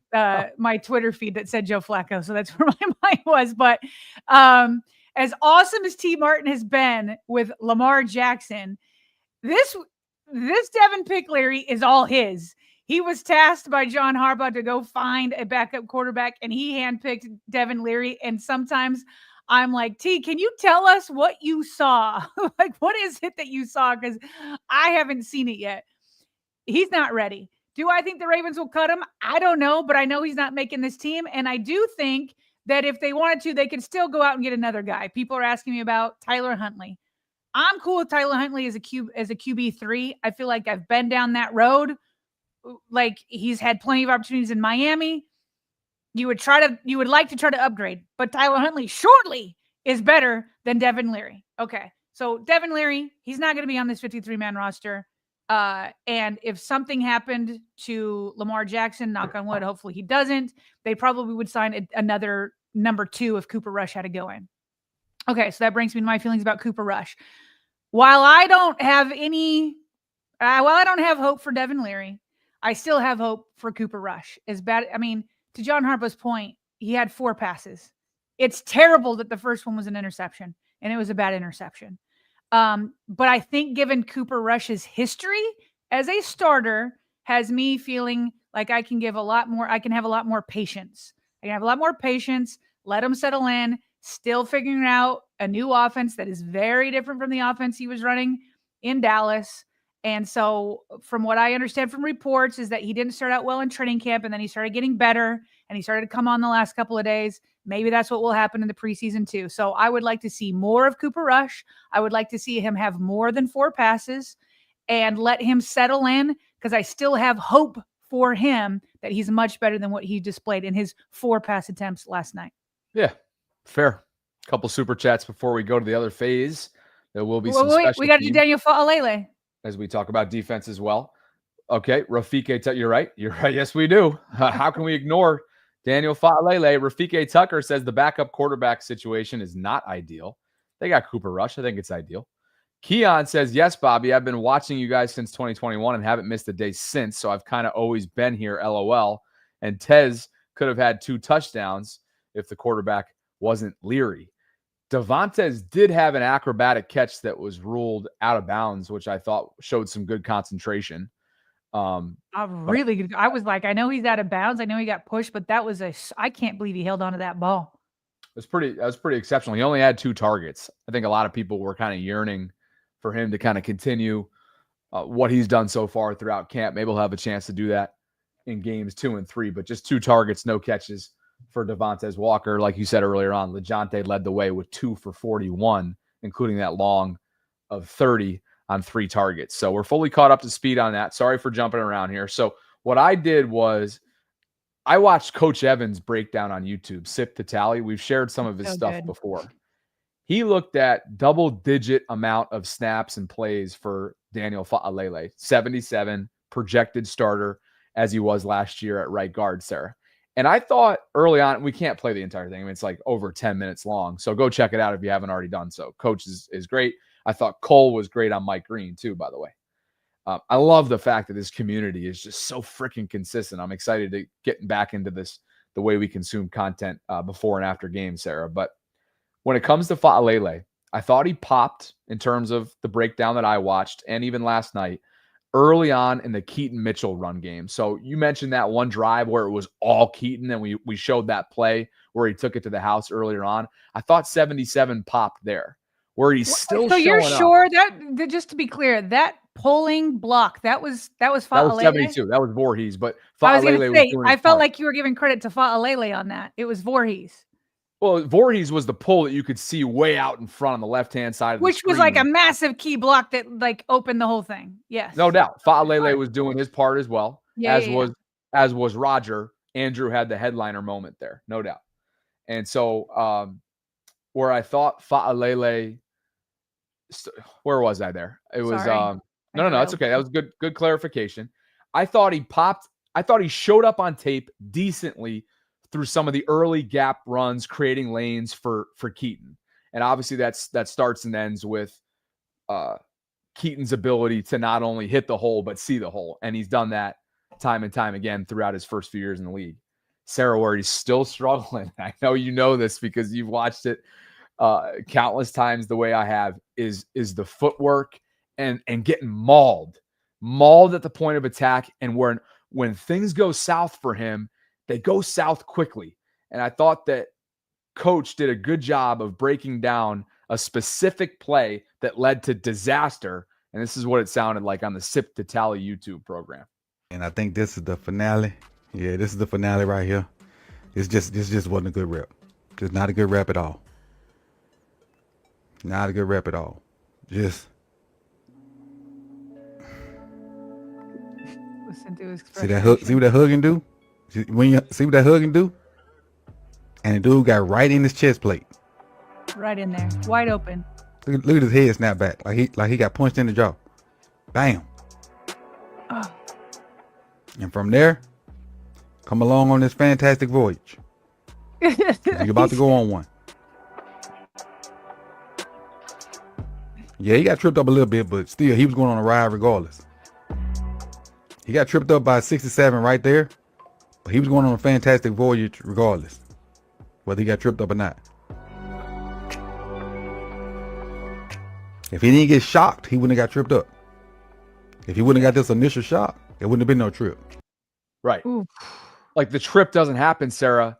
B: my Twitter feed that said Joe Flacco, so that's where my mind was. But as awesome as T. Martin has been with Lamar Jackson, this Devin Pick Leary is all his. He was tasked by John Harbaugh to go find a backup quarterback, and he handpicked Devin Leary. And sometimes I'm like, T, can you tell us what you saw? Like, what is it that you saw? Because I haven't seen it yet. He's not ready. Do I think the Ravens will cut him? I don't know, but I know he's not making this team. And I do think that if they wanted to, they could still go out and get another guy. People are asking me about Tyler Huntley. I'm cool with Tyler Huntley as a QB3. I feel like I've been down that road. Like, he's had plenty of opportunities in Miami. You would like to try to upgrade, but Tyler Huntley shortly is better than Devin Leary. Okay. So Devin Leary, he's not going to be on this 53-man roster. And if something happened to Lamar Jackson, knock on wood, hopefully he doesn't, they probably would sign another number 2 if Cooper Rush had to go in. Okay. So that brings me to my feelings about Cooper Rush. While I don't have hope for Devin Leary, I still have hope for Cooper Rush. As bad, I mean, to John Harbaugh's point, he had 4 passes. It's terrible that the first one was an interception, and it was a bad interception. But I think given Cooper Rush's history as a starter has me feeling like I can have a lot more patience. I can have a lot more patience, let him settle in, still figuring out a new offense that is very different from the offense he was running in Dallas. And so from what I understand from reports is that he didn't start out well in training camp, and then he started getting better, and he started to come on the last couple of days. Maybe that's what will happen in the preseason too. So I would like to see more of Cooper Rush. I would like to see him have more than 4 passes and let him settle in, because I still have hope for him that he's much better than what he displayed in his 4 pass attempts last night.
A: Yeah, fair. Couple super chats before we go to the other phase. There will be some
B: we got to do Daniel Fa'alele
A: as we talk about defense as well. Okay, Rafike, you're right. You're right. Yes, we do. How can we ignore Daniel Fa'alele? Rafike Tucker says the backup quarterback situation is not ideal. They got Cooper Rush. I think it's ideal. Keon says, yes, Bobby, I've been watching you guys since 2021 and haven't missed a day since, so I've kind of always been here, LOL. And Tez could have had 2 touchdowns if the quarterback wasn't Leary. Devontae did have an acrobatic catch that was ruled out of bounds, which I thought showed some good concentration.
B: Really good. I was like, I know he's out of bounds. I know he got pushed, but I can't believe he held on to that ball.
A: That was pretty exceptional. He only had 2 targets. I think a lot of people were kind of yearning for him to kind of continue what he's done so far throughout camp. Maybe he'll have a chance to do that in games 2 and 3, but just 2 targets, no catches for Devontae Walker. Like you said earlier on, LeJohntay led the way with 2 for 41, including that long of 30 on 3 targets. So we're fully caught up to speed on that. Sorry for jumping around here. So what I did was I watched Coach Evans breakdown on YouTube, Sip to Tally. We've shared some of his stuff before. He looked at double-digit amount of snaps and plays for Daniel Fa'alele, 77, projected starter as he was last year at right guard, Sarah. And I thought early on, we can't play the entire thing. I mean, it's like over 10 minutes long. So go check it out if you haven't already done so. Coach is great. I thought Cole was great on Mike Green too, by the way. I love the fact that this community is just so freaking consistent. I'm excited to getting back into this, the way we consume content before and after games, Sarah. But when it comes to Fa'alele, I thought he popped in terms of the breakdown that I watched, and even last night, early on in the Keaton Mitchell run game. So you mentioned that one drive where it was all Keaton, and we showed that play where he took it to the house earlier on. I thought 77 popped there, where he's still.
B: So you're sure
A: up.
B: that just to be clear, that pulling block that was Fa'alele?
A: That was 72. That was Voorhees, but
B: Fa'alele was doing I felt part. Like you were giving credit to Fa'alele on that. It was Voorhees.
A: Well, Voorhees was the pull that you could see way out in front on the left-hand side of the screen.
B: Which was like a massive key block that like opened the whole thing. Yes.
A: No doubt. Fa'alele was doing his part as well, as was Roger. Andrew had the headliner moment there, no doubt. And so where I thought Fa'alele, where was I there? It was no, it's okay. That was good clarification. I thought he popped. I thought he showed up on tape decently through some of the early gap runs, creating lanes for Keaton. And obviously that starts and ends with Keaton's ability to not only hit the hole, but see the hole. And he's done that time and time again throughout his first few years in the league. Sarah, where he's still struggling, I know you know this because you've watched it countless times the way I have, is the footwork and getting mauled at the point of attack. And when things go south for him, they go south quickly. And I thought that Coach did a good job of breaking down a specific play that led to disaster. And this is what it sounded like on the Sip to Tally YouTube program.
E: And I think this is the finale. Yeah, this is the finale right here. This just wasn't a good rep. Just not a good rep at all. Not a good rep at all. Just
B: listen to his
E: see that hook. See what that hugging do? When you see what that hugging do? And the dude got right in his chest plate.
B: Right in there, wide open.
E: Look at his head snap back, like he got punched in the jaw. Bam.
B: Oh.
E: And from there, come along on this fantastic voyage. You're about to go on one. Yeah, he got tripped up a little bit, but still, he was going on a ride regardless. He got tripped up by 67 right there, but he was going on a fantastic voyage regardless. whether he got tripped up or not. If he didn't get shocked, he wouldn't have got tripped up. If he wouldn't have got this initial shock, it wouldn't have been no trip.
A: Right.
B: Ooh.
A: Like the trip doesn't happen, Sarah,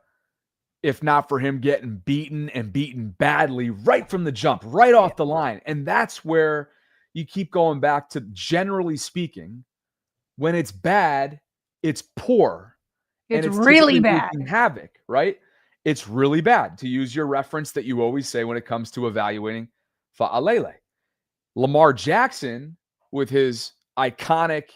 A: if not for him getting beaten and beaten badly right from the jump, right off the line. And that's where you keep going back to, generally speaking, when it's bad, it's poor.
B: It's
A: and
B: really
A: typically
B: bad.
A: wreaking havoc, right? It's really bad, to use your reference that you always say when it comes to evaluating Fa'alele. Lamar Jackson, with his iconic,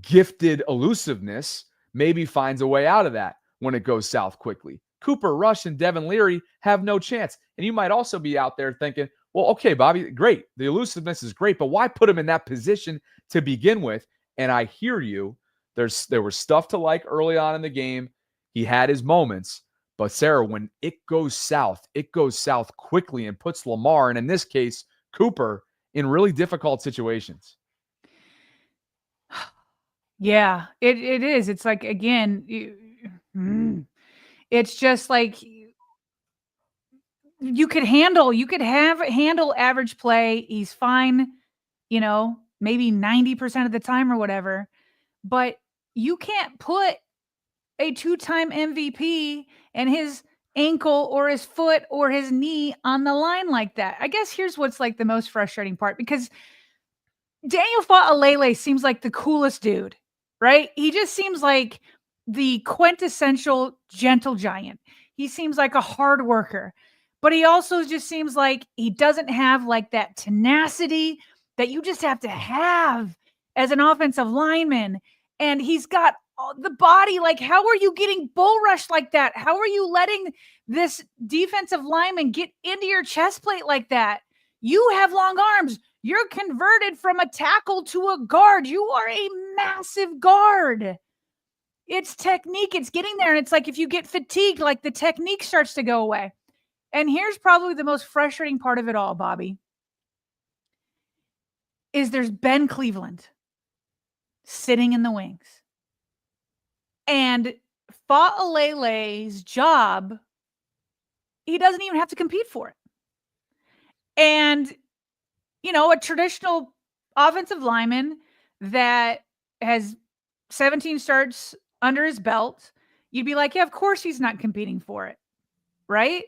A: gifted elusiveness, maybe finds a way out of that when it goes south quickly. Cooper Rush and Devin Leary have no chance. And you might also be out there thinking, well, okay, Bobby, great. The elusiveness is great, but why put him in that position to begin with? And I hear you. There was stuff to like early on in the game. He had his moments. But Sarah, when it goes south quickly and puts Lamar, and in this case, Cooper, in really difficult situations.
B: Yeah, it is. It's like, again, it's just like you could handle average play. He's fine, maybe 90% of the time or whatever. But you can't put a 2-time MVP and his ankle or his foot or his knee on the line like that. I guess here's what's like the most frustrating part, because Daniel Fa'alele seems like the coolest dude, right? He just seems like the quintessential gentle giant. He seems like a hard worker, but he also just seems like he doesn't have like that tenacity that you just have to have as an offensive lineman. And he's got the body. Like, how are you getting bull rushed like that? How are you letting this defensive lineman get into your chest plate like that? You have long arms. You're converted from a tackle to a guard. You are a massive guard. It's technique. It's getting there. And it's like, if you get fatigued, like the technique starts to go away. And here's probably the most frustrating part of it all, Bobby, is there's Ben Cleveland sitting in the wings. And Fa'alele's job, he doesn't even have to compete for it. And, a traditional offensive lineman that has 17 starts under his belt, you'd be like, yeah, of course he's not competing for it, right?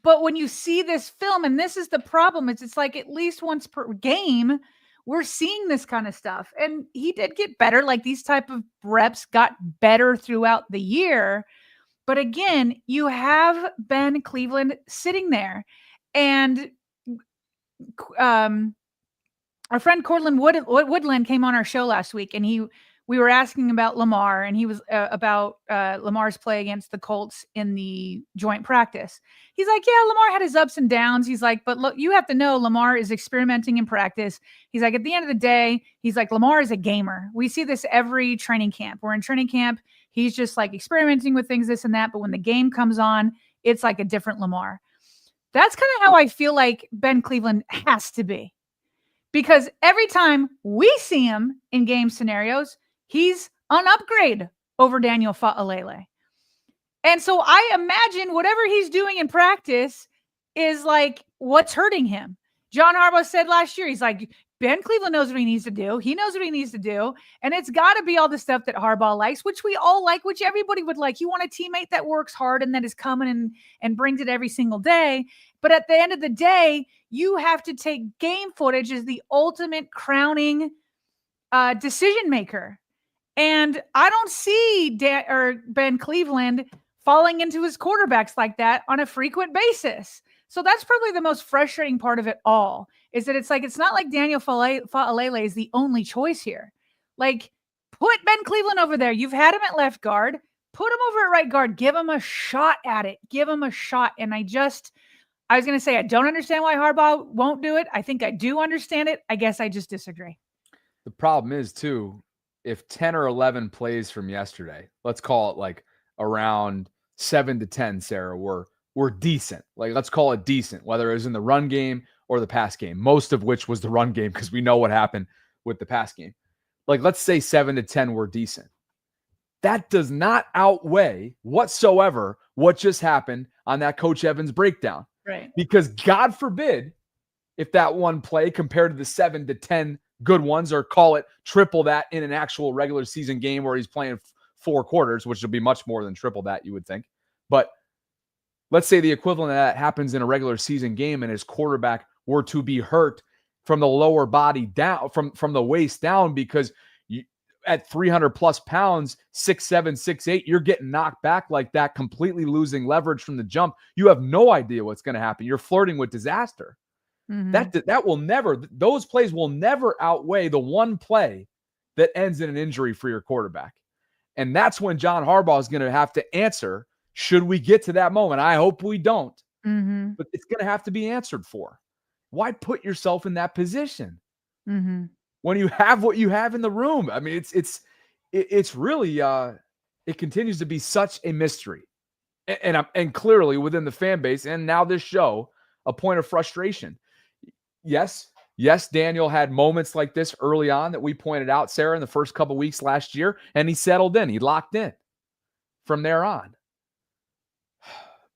B: But when you see this film, and this is the problem, it's like at least once per game, we're seeing this kind of stuff. And he did get better. Like, these type of reps got better throughout the year. But again, you have Ben Cleveland sitting there. And our friend Cortland Woodland came on our show last week, and we were asking about Lamar, and he was about Lamar's play against the Colts in the joint practice. He's like, yeah, Lamar had his ups and downs. He's like, but look, you have to know Lamar is experimenting in practice. He's like, at the end of the day, he's like, Lamar is a gamer. We see this every training camp. We're in training camp. He's just like experimenting with things, this and that. But when the game comes on, it's like a different Lamar. That's kind of how I feel like Ben Cleveland has to be. Because every time we see him in game scenarios, he's an upgrade over Daniel Fa'alele. And so I imagine whatever he's doing in practice is like what's hurting him. John Harbaugh said last year, he's like, Ben Cleveland knows what he needs to do. He knows what he needs to do. And it's got to be all the stuff that Harbaugh likes, which we all like, which everybody would like. You want a teammate that works hard and that is coming and brings it every single day. But at the end of the day, you have to take game footage as the ultimate crowning decision maker. And I don't see Ben Cleveland falling into his quarterbacks like that on a frequent basis. So that's probably the most frustrating part of it all, is that it's not like Daniel Fa'alele is the only choice here. Like, put Ben Cleveland over there. You've had him at left guard. Put him over at right guard. Give him a shot at it. Give him a shot. And I was going to say, I don't understand why Harbaugh won't do it. I think I do understand it. I guess I just disagree.
A: The problem is, too, if 10 or 11 plays from yesterday, let's call it like around 7 to 10, Sarah, were decent. Like, let's call it decent, whether it was in the run game or the pass game, most of which was the run game because we know what happened with the pass game. Like, let's say 7 to 10 were decent. That does not outweigh whatsoever what just happened on that Coach Evans breakdown.
B: Right.
A: Because God forbid if that one play compared to the 7 to 10 good ones, or call it triple that in an actual regular season game where he's playing 4 quarters, which will be much more than triple that, you would think. But let's say the equivalent of that happens in a regular season game and his quarterback were to be hurt from the lower body down, from the waist down, because at 300 plus pounds, 6'7", 6'8", you're getting knocked back like that, completely losing leverage from the jump. You have no idea what's going to happen. You're flirting with disaster.
B: Mm-hmm.
A: That will never, those plays will never outweigh the one play that ends in an injury for your quarterback. And that's when John Harbaugh is going to have to answer, should we get to that moment. I hope we don't,
B: Mm-hmm.
A: but it's going to have to be answered for. Why put yourself in that position
B: Mm-hmm.
A: when you have what you have in the room? I mean, it's really, it continues to be such a mystery. And clearly within the fan base and now this show, a point of frustration. Yes, Daniel had moments like this early on that we pointed out, Sarah, in the first couple of weeks last year, and he settled in. He locked in from there on.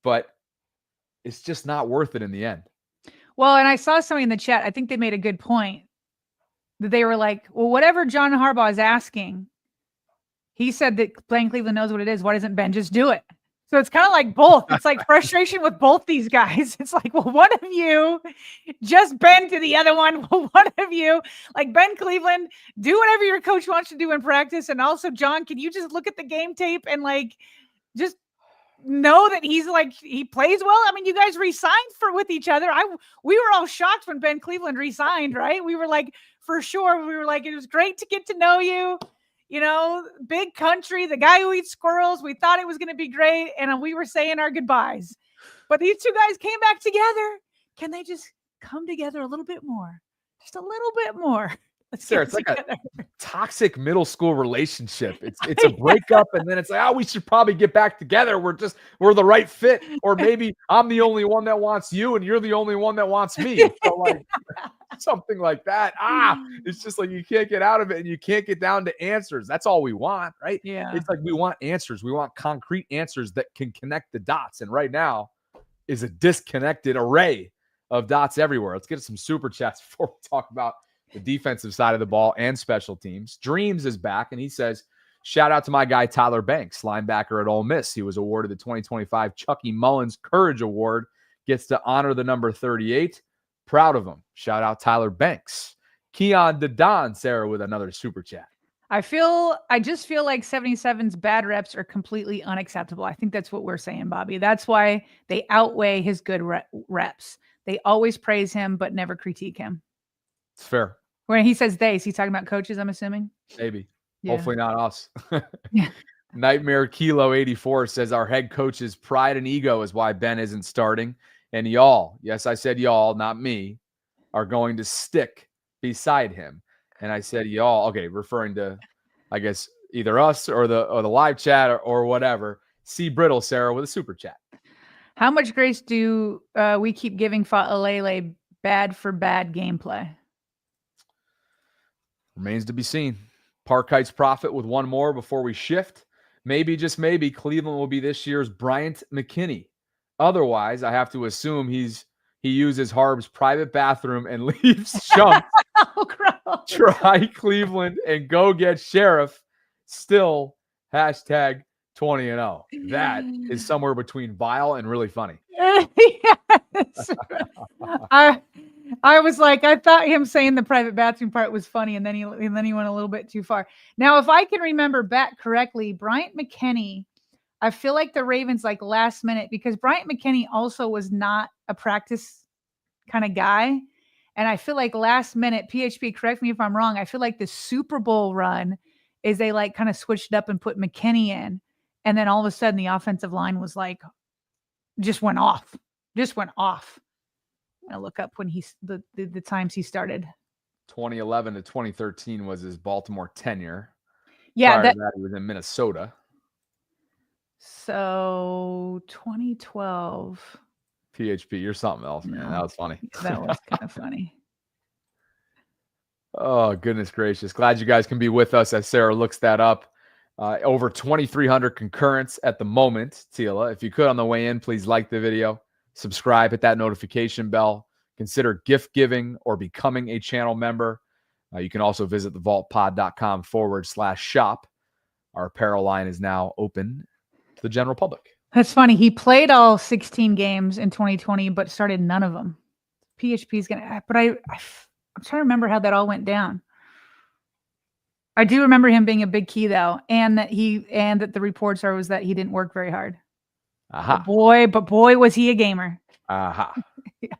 A: But it's just not worth it in the end.
B: Well, and I saw somebody in the chat, I think they made a good point, that they were like, well, whatever John Harbaugh is asking, he said that Blaine Cleveland knows what it is. Why doesn't Ben just do it? So it's kind of like both. It's like frustration with both these guys. It's like, well, one of you just bend to the other one. Well, one of you, like Ben Cleveland, do whatever your coach wants to do in practice. And also, John, can you just look at the game tape and like just know that he's like, he plays well? I mean, you guys re-signed with each other. We were all shocked when Ben Cleveland re-signed, right? We were like, for sure. We were like, it was great to get to know you. You know, big country, the guy who eats squirrels. We thought it was going to be great. And we were saying our goodbyes. But these two guys came back together. Can they just come together a little bit more? Just a little bit more.
A: Sarah, it's like a toxic middle school relationship. It's a breakup, and then it's like, oh, we should probably get back together. We're the right fit. Or maybe I'm the only one that wants you, and you're the only one that wants me. So like something like that. It's just like you can't get out of it, and you can't get down to answers. That's all we want, right?
B: Yeah.
A: It's like we want answers. We want concrete answers that can connect the dots. And right now is a disconnected array of dots everywhere. Let's get some super chats before we talk about the defensive side of the ball and special teams. Dreams is back, and he says, shout out to my guy Tyler Banks, linebacker at Ole Miss. He was awarded the 2025 Chucky Mullins Courage Award, gets to honor the number 38. Proud of him. Shout out Tyler Banks. Keon Dedon, Sarah, with another super chat.
B: I just feel like 77's bad reps are completely unacceptable. I think that's what we're saying, Bobby. That's why they outweigh his good reps. They always praise him, but never critique him.
A: It's fair.
B: When he says they, is he talking about coaches, I'm assuming?
A: Maybe.
B: Yeah.
A: Hopefully not us.
B: Yeah.
A: Nightmare Kilo 84 says our head coach's pride and ego is why Ben isn't starting. And y'all, yes, I said y'all, not me, are going to stick beside him. And I said y'all, okay, referring to, I guess, either us or the live chat or whatever. C. Brittle, Sarah, with a super chat.
B: How much grace do we keep giving Fa'alele bad for bad gameplay?
A: Remains to be seen. Park Heights Prophet with one more before we shift. Maybe, just maybe, Cleveland will be this year's Bryant McKinney. Otherwise, I have to assume he uses Harb's private bathroom and leaves chumps.
B: Oh, gross.
A: Try Cleveland and go get Sheriff. Still, hashtag 20-0. That is somewhere between vile and really funny.
B: Yes. I was like, I thought him saying the private bathroom part was funny, and then he went a little bit too far. Now, if I can remember back correctly, Bryant McKinney, I feel like the Ravens like last minute, because Bryant McKinney also was not a practice kind of guy. And I feel like last minute, PHP, correct me if I'm wrong, I feel like the Super Bowl run is they like kind of switched up and put McKinney in. And then all of a sudden the offensive line was like, just went off. I'm going to look up when the times he started.
A: 2011 to 2013 was his Baltimore tenure.
B: Yeah.
A: Prior to that, he was in Minnesota.
B: So 2012.
A: PHP, you're something else, man.
B: No.
A: That was funny.
B: That was kind of funny.
A: Oh, goodness gracious. Glad you guys can be with us as Sarah looks that up. Over 2,300 concurrents at the moment, Tila. If you could on the way in, please like the video, subscribe, hit that notification bell, consider gift giving or becoming a channel member. You can also visit thevaultpod.com/shop. Our apparel line is now open to the general public.
B: That's funny. He played all 16 games in 2020, but started none of them. PHP's gonna, but I'm trying to remember how that all went down. I do remember him being a big key though, and that the reports was that he didn't work very hard.
A: Aha.
B: But boy, was he a gamer.
A: Aha.
B: Yeah.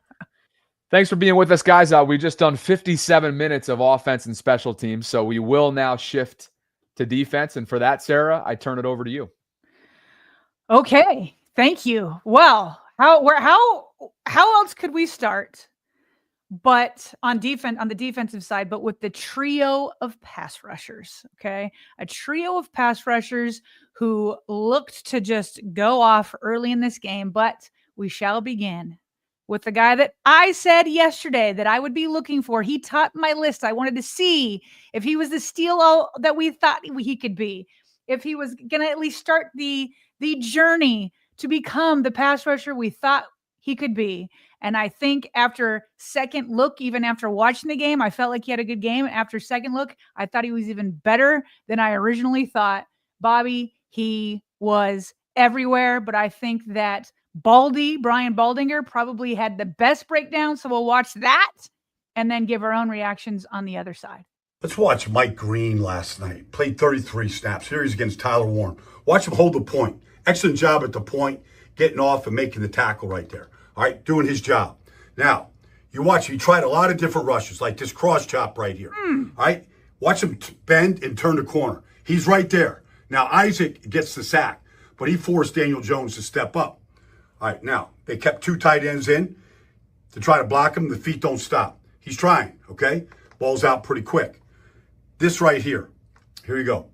A: Thanks for being with us, guys. We just done 57 minutes of offense and special teams, so we will now shift to defense. And for that, Sarah, I turn it over to you.
B: Okay, thank you. Well, how else could we start? But on the defensive side, but with the trio of pass rushers, okay? A trio of pass rushers who looked to just go off early in this game, but we shall begin with the guy that I said yesterday that I would be looking for. He topped my list. I wanted to see if he was the steal that we thought he could be, if he was going to at least start the journey to become the pass rusher we thought he could be. And I think after second look, even after watching the game, I felt like he had a good game. After second look, I thought he was even better than I originally thought. Bobby, he was everywhere, but I think that Brian Baldinger probably had the best breakdown. So we'll watch that and then give our own reactions on the other side.
F: Let's watch Mike Green last night. Played 33 snaps. Here he's against Tyler Warren. Watch him hold the point. Excellent job at the point, getting off and making the tackle right there. All right, doing his job. Now, you watch, he tried a lot of different rushes, like this cross chop right here. All right, watch him bend and turn the corner. He's right there. Now, Isaac gets the sack, but he forced Daniel Jones to step up. All right, now, they kept two tight ends in to try to block him. The feet don't stop. He's trying, okay? Ball's out pretty quick. This right here. Here you go.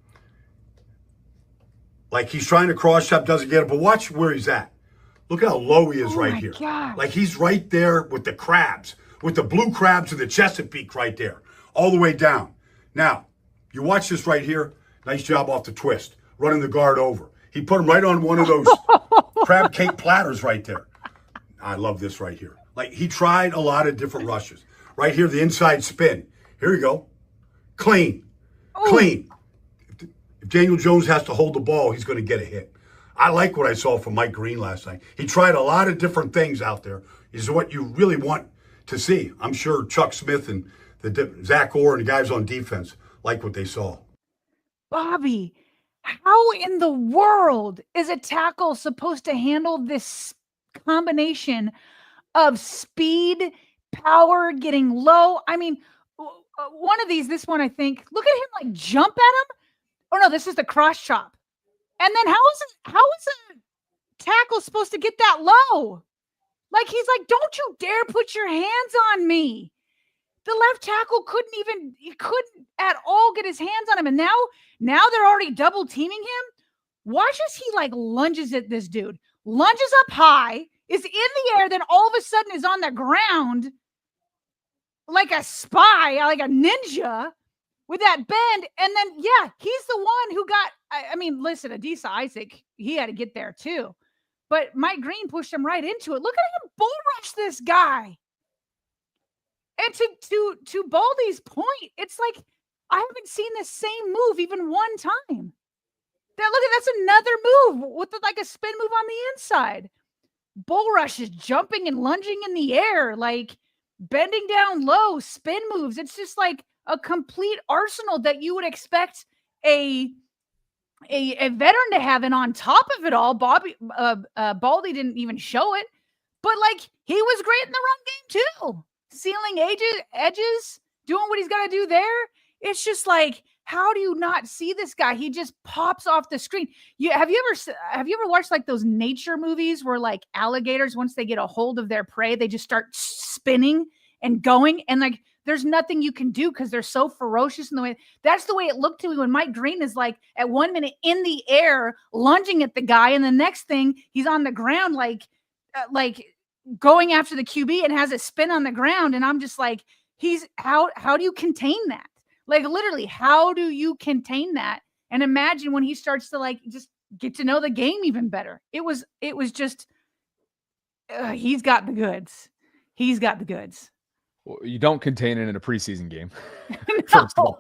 F: Like he's trying to cross chop, doesn't get it, but watch where he's at. Look how low he is right here.
B: Gosh.
F: Like he's right there with the crabs, with the blue crabs and the Chesapeake right there, all the way down. Now, you watch this right here. Nice job off the twist, running the guard over. He put him right on one of those crab cake platters right there. I love this right here. Like he tried a lot of different rushes. Right here, the inside spin. Here you go. Clean. Clean. If Daniel Jones has to hold the ball, he's going to get a hit. I like what I saw from Mike Green last night. He tried a lot of different things out there. Is what you really want to see. I'm sure Chuck Smith and Zach Orr and the guys on defense like what they saw.
B: Bobby, how in the world is a tackle supposed to handle this combination of speed, power, getting low? I mean, one of these, this one, I think, look at him like jump at him. Oh no, this is the cross chop. And then how is a tackle supposed to get that low? Like he's like, don't you dare put your hands on me. The left tackle couldn't at all get his hands on him. And now they're already double teaming him. Watch as he like lunges at this dude, lunges up high, is in the air, then all of a sudden is on the ground like a spy, like a ninja with that bend. And then, yeah, he's the one who got, I mean, listen, Adisa Isaac, he had to get there too. But Mike Green pushed him right into it. Look at him bull rush this guy. And to Baldy's point, it's like, I haven't seen the same move even one time. That's another move with like a spin move on the inside. Bull rush is jumping and lunging in the air, like bending down low, spin moves. It's just like a complete arsenal that you would expect a veteran to have. And on top of it all, Baldy didn't even show it, but like he was great in the run game too. Sealing edges, doing what he's got to do there. It's just like, how do you not see this guy? He just pops off the screen. Have you ever watched like those nature movies where like alligators, once they get a hold of their prey, they just start spinning and going, and like there's nothing you can do because they're so ferocious in the way. That's the way it looked to me when Mike Green is like at 1 minute in the air lunging at the guy, and the next thing he's on the ground like going after the QB and has a spin on the ground. And I'm just like, how do you contain that? Like literally, how do you contain that? And imagine when he starts to like just get to know the game even better. It was just he's got the goods. He's got the goods.
A: Well, you don't contain it in a preseason game. First of all.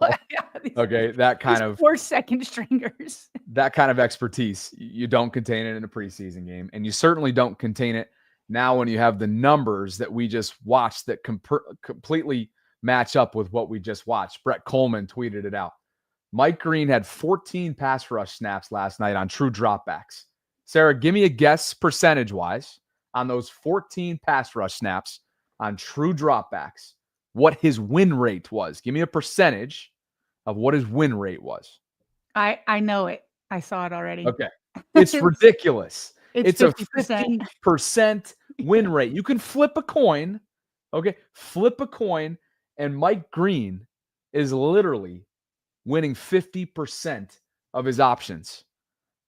A: Okay, that kind of
B: 4 second stringers.
A: That kind of expertise, you don't contain it in a preseason game, and you certainly don't contain it now when you have the numbers that we just watched that completely match up with what we just watched. Brett Coleman tweeted it out. Mike Green had 14 pass rush snaps last night on true dropbacks. Sarah, give me a guess percentage-wise on those 14 pass rush snaps on true dropbacks, what his win rate was. Give me a percentage of what his win rate was.
B: I know it. I saw it already.
A: Okay. It's ridiculous. It's
B: 50%.
A: a 50% win rate. You can flip a coin. Okay. Flip a coin, and Mike Green is literally winning 50% of his options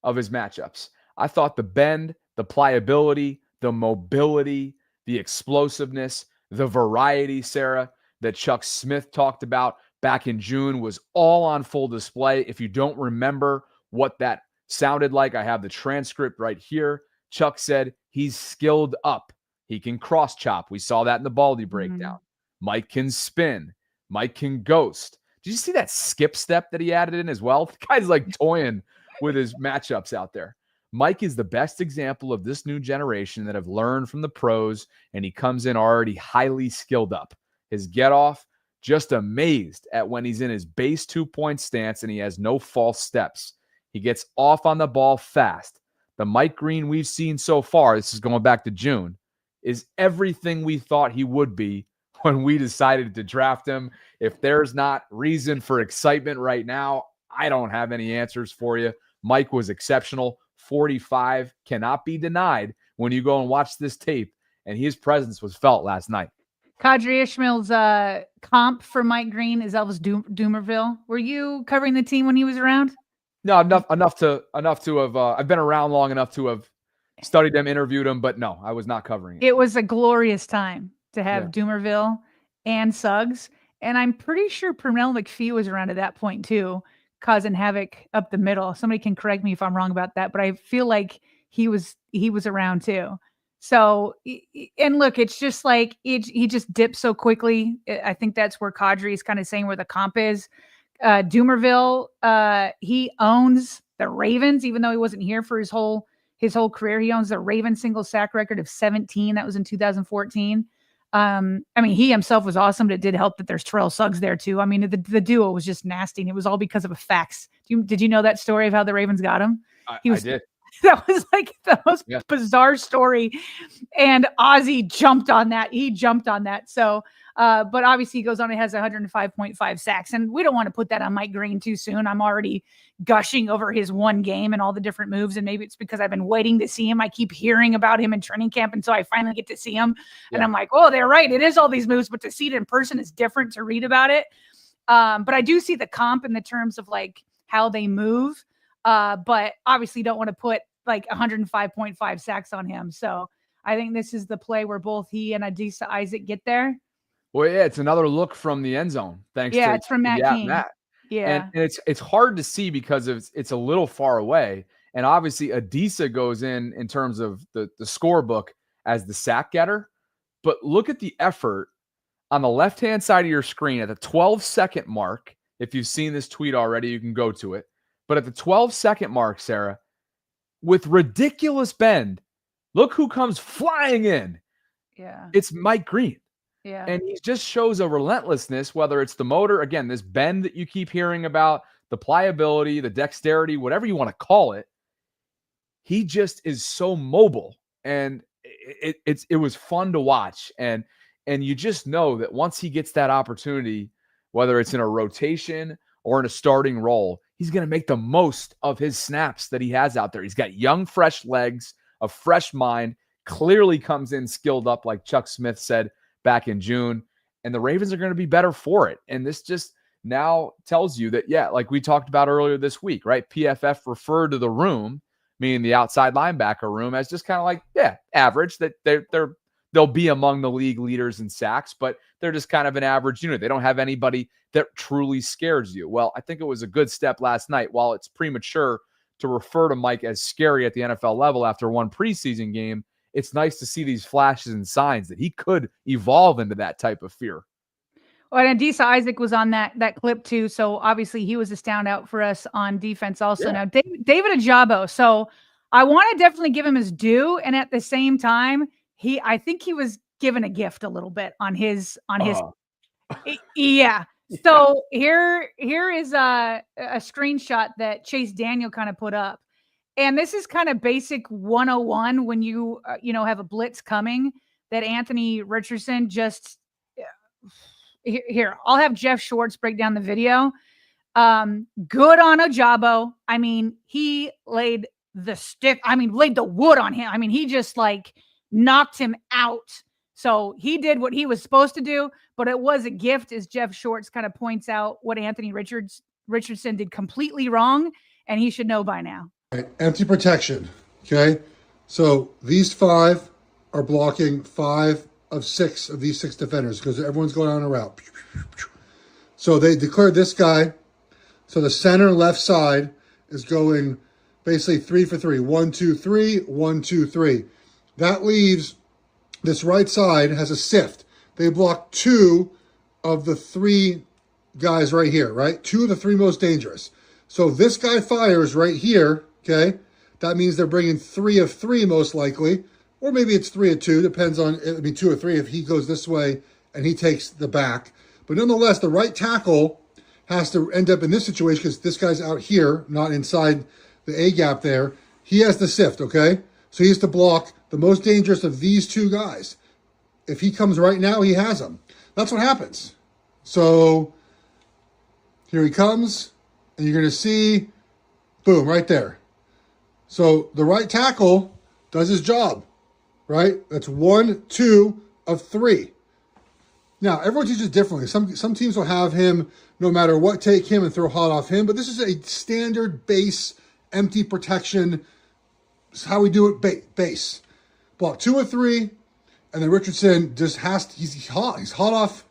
A: of his matchups. I thought the bend, the pliability, the mobility, the explosiveness, the variety, Sarah, that Chuck Smith talked about back in June was all on full display. If you don't remember what that sounded like, I have the transcript right here. Chuck said he's skilled up. He can cross chop. We saw that in the Baldy breakdown. Mike can spin. Mike can ghost. Did you see that skip step that he added in as well? The guy's like toying with his matchups out there. Mike is the best example of this new generation that have learned from the pros, and he comes in already highly skilled up. His get off, just amazed at when he's in his base 2-point stance and he has no false steps. He gets off on the ball fast. The Mike Green we've seen so far, this is going back to June, is everything we thought he would be when we decided to draft him. If there's not reason for excitement right now, I don't have any answers for you. Mike was exceptional. 45 cannot be denied when you go and watch this tape, and his presence was felt last night.
B: Kadri Ishmael's comp for Mike Green is Elvis Doomerville. Were you covering the team when he was around?
A: No, enough to have. I've been around long enough to have studied him, interviewed him, but no, I was not covering it.
B: It was a glorious time to have Doomerville and Suggs, and I'm pretty sure Pernell McPhee was around at that point too, causing havoc up the middle. Somebody can correct me if I'm wrong about that, but I feel like he was around too. So, and look, it's just like he just dipped so quickly. I think that's where Kadri is kind of saying where the comp is. Doomerville, he owns the Ravens, even though he wasn't here for his whole career. He owns the Ravens single sack record of 17. That was in 2014. I mean, he himself was awesome, but it did help that there's Terrell Suggs there too. I mean, the duo was just nasty, and it was all because of a fax. Did you know that story of how the Ravens got him?
A: I did.
B: That was like the most bizarre story. And Ozzie jumped on that. He jumped on that. So, but obviously he goes on and has 105.5 sacks. And we don't want to put that on Mike Green too soon. I'm already gushing over his one game and all the different moves. And maybe it's because I've been waiting to see him. I keep hearing about him in training camp. And so I finally get to see him. Yeah. And I'm like, oh, they're right. It is all these moves, but to see it in person is different to read about it. But I do see the comp in the terms of like how they move. But obviously don't want to put like 105.5 sacks on him. So I think this is the play where both he and Adisa Isaac get there.
A: Well, yeah, it's another look from the end zone. Thanks to
B: it's from Matt King.
A: Yeah. And it's hard to see because it's a little far away. And obviously Adisa goes in terms of the scorebook as the sack getter. But look at the effort on the left-hand side of your screen at the 12-second mark. If you've seen this tweet already, you can go to it. But at the 12-second mark, Sarah, with ridiculous bend, look who comes flying in.
B: Yeah.
A: It's Mike Green.
B: Yeah.
A: And he just shows a relentlessness, whether it's the motor, again, this bend that you keep hearing about, the pliability, the dexterity, whatever you want to call it. He just is so mobile. And it was fun to watch. And you just know that once he gets that opportunity, whether it's in a rotation or in a starting role, he's going to make the most of his snaps that he has out there. He's got young, fresh legs, a fresh mind, clearly comes in skilled up, like Chuck Smith said back in June, and the Ravens are going to be better for it. And this just now tells you that, like we talked about earlier this week, right? PFF referred to the room, meaning the outside linebacker room, as just kind of like, average, that they're they'll be among the league leaders in sacks, but they're just kind of an average unit. They don't have anybody that truly scares you. Well, I think it was a good step last night. While it's premature to refer to Mike as scary at the NFL level after one preseason game, it's nice to see these flashes and signs that he could evolve into that type of fear.
B: Well, and Adisa Isaac was on that clip too. So obviously he was a standout for us on defense also.
A: Yeah.
B: Now, David Ajabo. So I want to definitely give him his due. And at the same time, I think he was given a gift a little bit on his. Yeah. So here is a screenshot that Chase Daniel kind of put up. And this is kind of basic 101 when you, have a blitz coming that Anthony Richardson just here. I'll have Jeff Schwartz break down the video. Good on Ajabo. I mean, he laid the wood on him. I mean, he just like knocked him out. So he did what he was supposed to do, but it was a gift, as Jeff Schwartz kind of points out what Anthony Richardson did completely wrong, and he should know by now.
G: Right, empty protection, okay? So these 5 are blocking 5 of 6 of these 6 defenders because everyone's going on a route. So they declared this guy. So the center left side is going basically 3 for 3. 1, 2, 3, 1, 2, 3. That leaves this right side has a sift. They block 2 of the 3 guys right here, right? 2 of the 3 most dangerous. So this guy fires right here, okay? That means they're bringing 3 of 3 most likely, or maybe it's 3 of 2, depends on, 2 or 3 if he goes this way and he takes the back. But nonetheless, the right tackle has to end up in this situation because this guy's out here, not inside the A gap there. He has the sift, okay? So he has to block the most dangerous of these 2 guys. If he comes right now, he has them. That's what happens. So here he comes, and you're going to see, boom, right there. So the right tackle does his job, right? That's 1, 2 of 3. Now, everyone teaches differently. Some teams will have him, no matter what, take him and throw hot off him. But this is a standard base, empty protection. This is how we do it, base. Block 2 of 3, and then Richardson just he's hot. He's hot off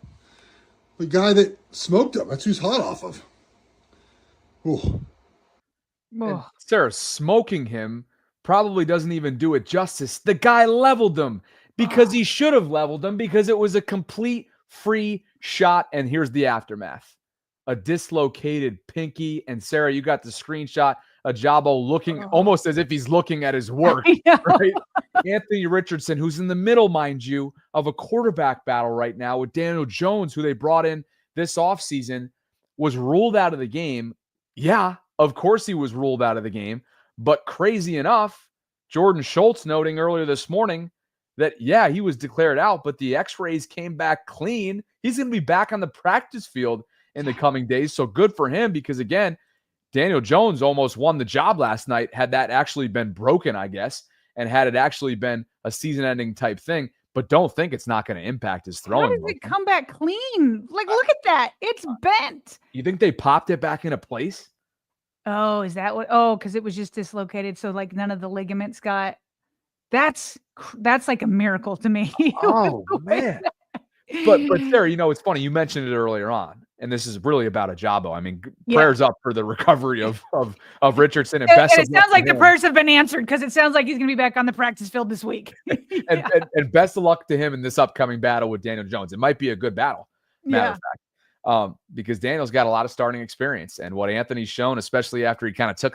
G: the guy that smoked him. That's who he's hot off of. Ooh.
A: And Sarah, smoking him probably doesn't even do it justice. The guy leveled him because he should have leveled him because it was a complete free shot. And here's the aftermath. A dislocated pinky. And Sarah, you got the screenshot. Ajabo looking almost as if he's looking at his work, right? Anthony Richardson, who's in the middle, mind you, of a quarterback battle right now with Daniel Jones, who they brought in this offseason, was ruled out of the game. Yeah, of course he was ruled out of the game. But crazy enough, Jordan Schultz noting earlier this morning that, yeah, he was declared out, but the x-rays came back clean. He's going to be back on the practice field in the coming days. So good for him because, again, Daniel Jones almost won the job last night had that actually been broken, I guess, and had it actually been a season-ending type thing. But don't think it's not going to impact his throwing.
B: How does it come back clean? Like, look at that. It's bent.
A: You think they popped it back into place?
B: Oh, is that what? Oh, because it was just dislocated. So, like, none of the ligaments got. That's like a miracle to me.
A: Oh, man. But Sarah, it's funny. You mentioned it earlier on, and this is really about Ajabo. I mean, prayers up for the recovery of Richardson. And best
B: it sounds like the prayers have been answered because it sounds like he's going to be back on the practice field this week.
A: and best of luck to him in this upcoming battle with Daniel Jones. It might be a good battle, matter of fact, because Daniel's got a lot of starting experience. And what Anthony's shown, especially after he kind of took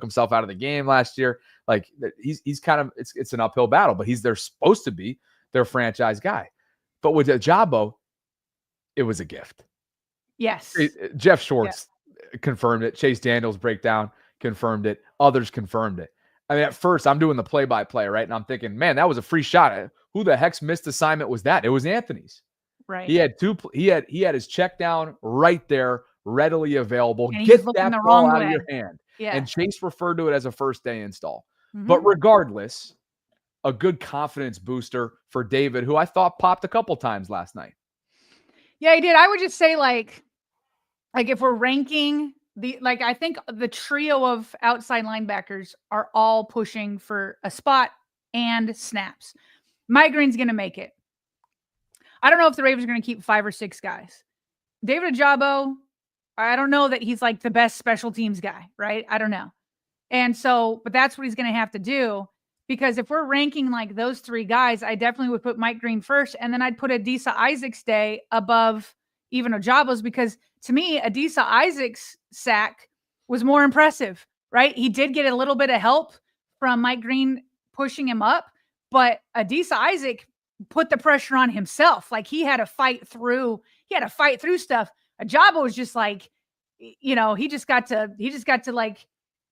A: himself out of the game last year, like he's kind of it's an uphill battle, but they're supposed to be their franchise guy. But with Ajabo, it was a gift.
B: Yes.
A: Jeff Schwartz confirmed it. Chase Daniels breakdown confirmed it. Others confirmed it. I mean, at first, I'm doing the play-by-play, right? And I'm thinking, man, that was a free shot. Who the heck's missed assignment was that? It was Anthony's.
B: Right.
A: He had he had his check down right there, readily available.
B: And
A: Get that ball out of your hand.
B: Yeah.
A: And Chase referred to it as a first day install.
B: Mm-hmm.
A: But regardless, a good confidence booster for David, who I thought popped a couple times last night.
B: Yeah, he did. I would just say like if we're ranking I think the trio of outside linebackers are all pushing for a spot and snaps. Mike Green's going to make it. I don't know if the Ravens are going to keep 5 or 6 guys. David Ojabo, I don't know that he's like the best special teams guy, right? I don't know. And so, but that's what he's going to have to do, because if we're ranking like those 3 guys, I definitely would put Mike Green first. And then I'd put Adisa Isaac's day above even Ojabo's, because to me, Adisa Isaac's sack was more impressive, right? He did get a little bit of help from Mike Green pushing him up, but Adisa Isaac put the pressure on himself. Like he had to fight through stuff. Ojabo was just like, you know, he just got to like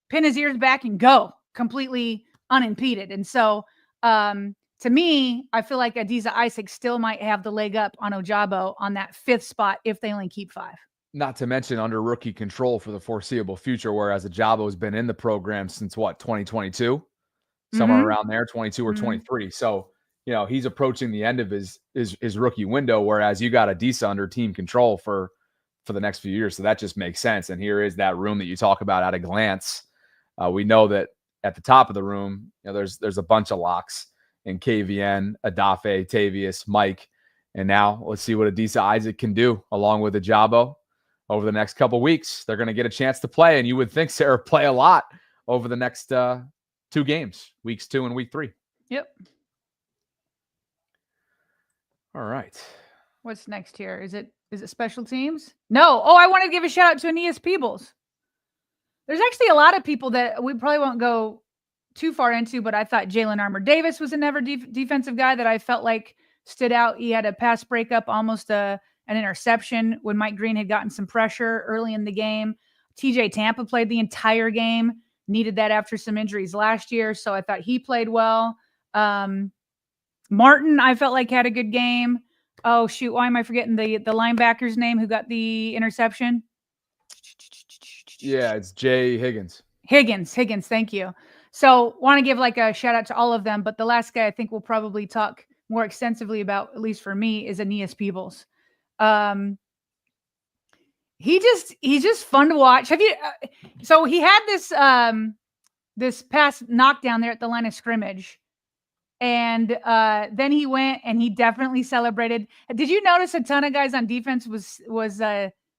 B: pin his ears back and go completely unimpeded. And so, to me, I feel like Adisa Isaac still might have the leg up on Ojabo on that 5th spot if they only keep 5.
A: Not to mention under rookie control for the foreseeable future, whereas Ojabo has been in the program since what, 2022? Somewhere around there, 22 or 23. So, you know, he's approaching the end of his rookie window, whereas you got Adisa under team control for the next few years. So that just makes sense. And here is that room that you talk about at a glance. We know that at the top of the room, you know, there's a bunch of locks in KVN, Adafe, Tavius, Mike. And now let's see what Adisa Isaac can do along with Ojabo over the next couple weeks. They're going to get a chance to play. And you would think, Sarah, play a lot over the next 2 games, weeks 2 and week 3.
B: Yep.
A: All right.
B: What's next here? Is it special teams? No. Oh, I want to give a shout out to Aeneas Peebles. There's actually a lot of people that we probably won't go too far into, but I thought Jalen Armour Davis was another defensive guy that I felt like stood out. He had a pass breakup, almost an interception when Mike Green had gotten some pressure early in the game. TJ Tampa played the entire game, needed that after some injuries last year. So I thought he played well. Martin, I felt like had a good game. Oh shoot. Why am I forgetting the linebacker's name who got the interception?
A: Yeah, it's Jay Higgins.
B: Higgins. Thank you. So want to give like a shout out to all of them. But the last guy I think we'll probably talk more extensively about, at least for me, is Aeneas Peebles. He's just fun to watch. Have you? So he had this pass knockdown there at the line of scrimmage, and then he went and he definitely celebrated. Did you notice a ton of guys on defense was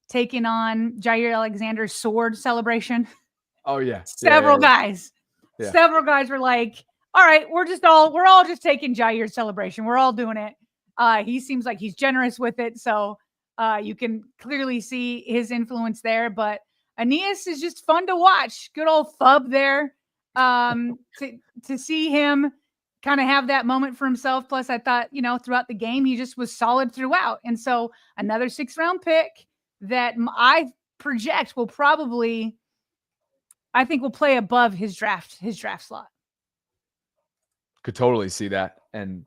B: taking on Jair Alexander's sword celebration?
A: Oh yeah,
B: Several guys were like, "All right, we're all just taking Jair's celebration. We're all doing it." He seems like he's generous with it, so you can clearly see his influence there. But Aeneas is just fun to watch. Good old Fub there. To see him kind of have that moment for himself. Plus, I thought, you know, throughout the game, he just was solid throughout. And so another 6th-round pick that I project will probably, I think, will play above his draft slot.
A: Could totally see that. And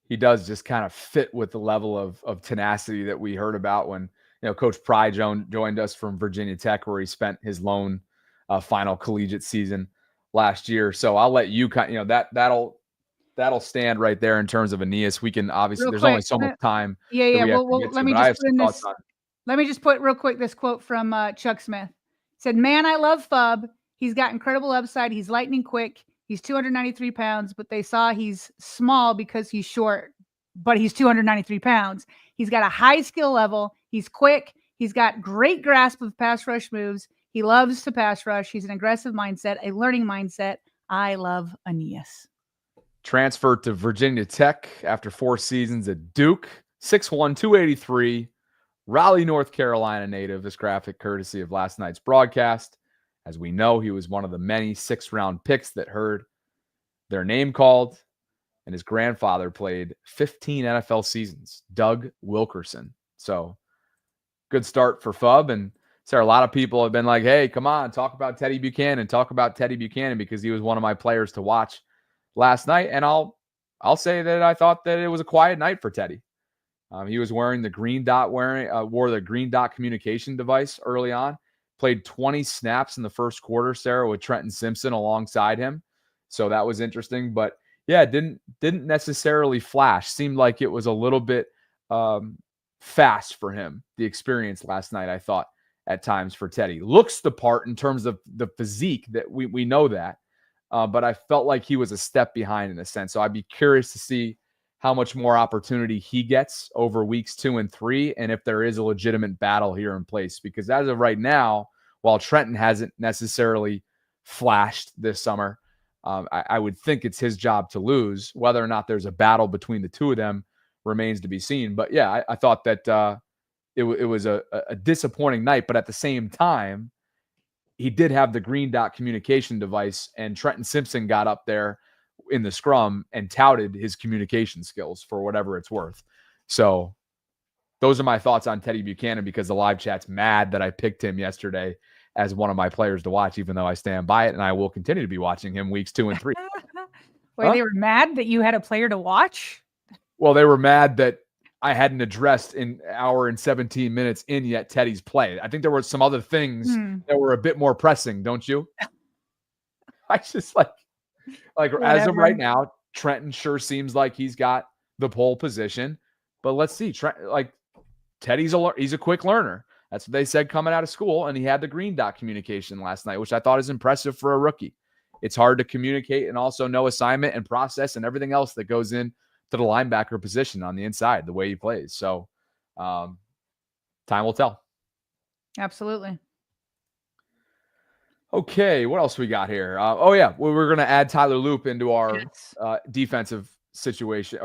A: he does just kind of fit with the level of tenacity that we heard about when, you know, Coach Pry joined us from Virginia Tech, where he spent his lone final collegiate season last year. So I'll let you that'll stand right there in terms of Aeneas. We can obviously, there's only so much time.
B: Yeah. Well, let me just put real quick this quote from Chuck Smith. He said, "Man, I love Fub. He's got incredible upside. He's lightning quick. He's 293 pounds, but they saw he's small because he's short, but he's 293 pounds. He's got a high skill level. He's quick. He's got great grasp of pass rush moves. He loves to pass rush. He's an aggressive mindset, a learning mindset. I love Aeneas."
A: Transferred to Virginia Tech after 4 seasons at Duke. 6'1", 283. Raleigh, North Carolina native. This graphic courtesy of last night's broadcast. As we know, he was one of the many 6th-round picks that heard their name called, and his grandfather played 15 NFL seasons, Doug Wilkerson. So good start for Fub. And Sarah, a lot of people have been like, hey, come on, talk about Teddy Buchanan, because he was one of my players to watch last night. And I'll say that I thought that it was a quiet night for Teddy. He was wearing the green dot, wore the green dot communication device early on. Played 20 snaps in the first quarter, Sarah, with Trenton Simpson alongside him. So that was interesting. But yeah, didn't necessarily flash. Seemed like it was a little bit fast for him, the experience last night, I thought, at times for Teddy. Looks the part in terms of the physique, that we know that. But I felt like he was a step behind in a sense. So I'd be curious to see how much more opportunity he gets over weeks 2 and 3, and if there is a legitimate battle here in place. Because as of right now, while Trenton hasn't necessarily flashed this summer, I would think it's his job to lose. Whether or not there's a battle between the two of them remains to be seen. But yeah, I thought that it was a disappointing night, but at the same time, he did have the green dot communication device, and Trenton Simpson got up there in the scrum and touted his communication skills for whatever it's worth. So those are my thoughts on Teddy Buchanan, because the live chat's mad that I picked him yesterday as one of my players to watch, even though I stand by it, and I will continue to be watching him weeks 2 and 3.
B: Wait, they were mad that you had a player to watch?
A: Well, they were mad that I hadn't addressed in hour and 17 minutes in yet Teddy's play. I think there were some other things that were a bit more pressing, don't you? I just like
B: Whatever.
A: As of right now, Trenton sure seems like he's got the pole position, but let's see. Teddy's he's a quick learner. That's what they said coming out of school, and he had the green dot communication last night, which I thought is impressive for a rookie. It's hard to communicate and also know assignment and process and everything else that goes in to the linebacker position on the inside, the way he plays. So time will tell.
B: Absolutely.
A: Okay, what else we got here? We're going to add Tyler Loop into our defensive situation.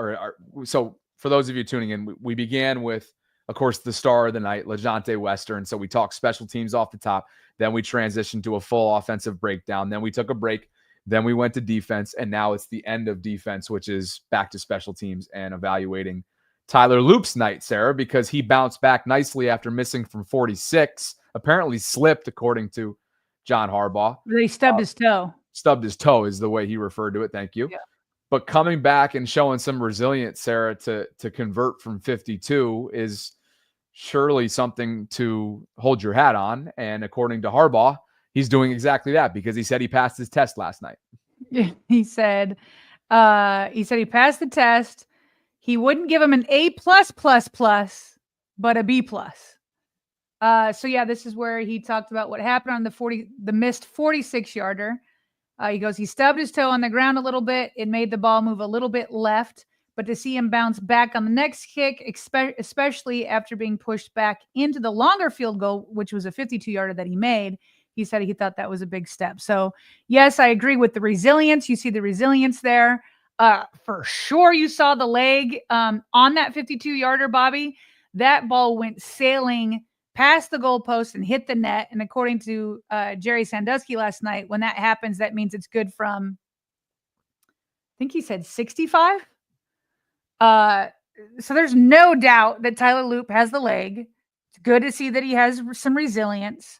A: So for those of you tuning in, we began with, of course, the star of the night, LeJontay Western. So we talked special teams off the top. Then we transitioned to a full offensive breakdown. Then we took a break. Then we went to defense, and now it's the end of defense, which is back to special teams and evaluating Tyler Loop's night, Sarah, because he bounced back nicely after missing from 46, apparently slipped, according to John Harbaugh.
B: They stubbed his toe.
A: Stubbed his toe is the way he referred to it. Thank you.
B: Yeah.
A: But coming back and showing some resilience, Sarah, to convert from 52 is surely something to hold your hat on. And according to Harbaugh, he's doing exactly that, because he said he passed his test last night.
B: He said he passed the test. He wouldn't give him an A++, but a B+. So yeah, this is where he talked about what happened on the missed 46-yarder. He goes, he stubbed his toe on the ground a little bit. It made the ball move a little bit left, but to see him bounce back on the next kick, especially after being pushed back into the longer field goal, which was a 52-yarder that he made, he said he thought that was a big step. So yes, I agree with the resilience. You see the resilience there. For sure, you saw the leg on that 52-yarder, Bobby. That ball went sailing past the goalpost and hit the net. And according to Jerry Sandusky last night, when that happens, that means it's good from, I think he said 65. So there's no doubt that Tyler Loop has the leg. It's good to see that he has some resilience.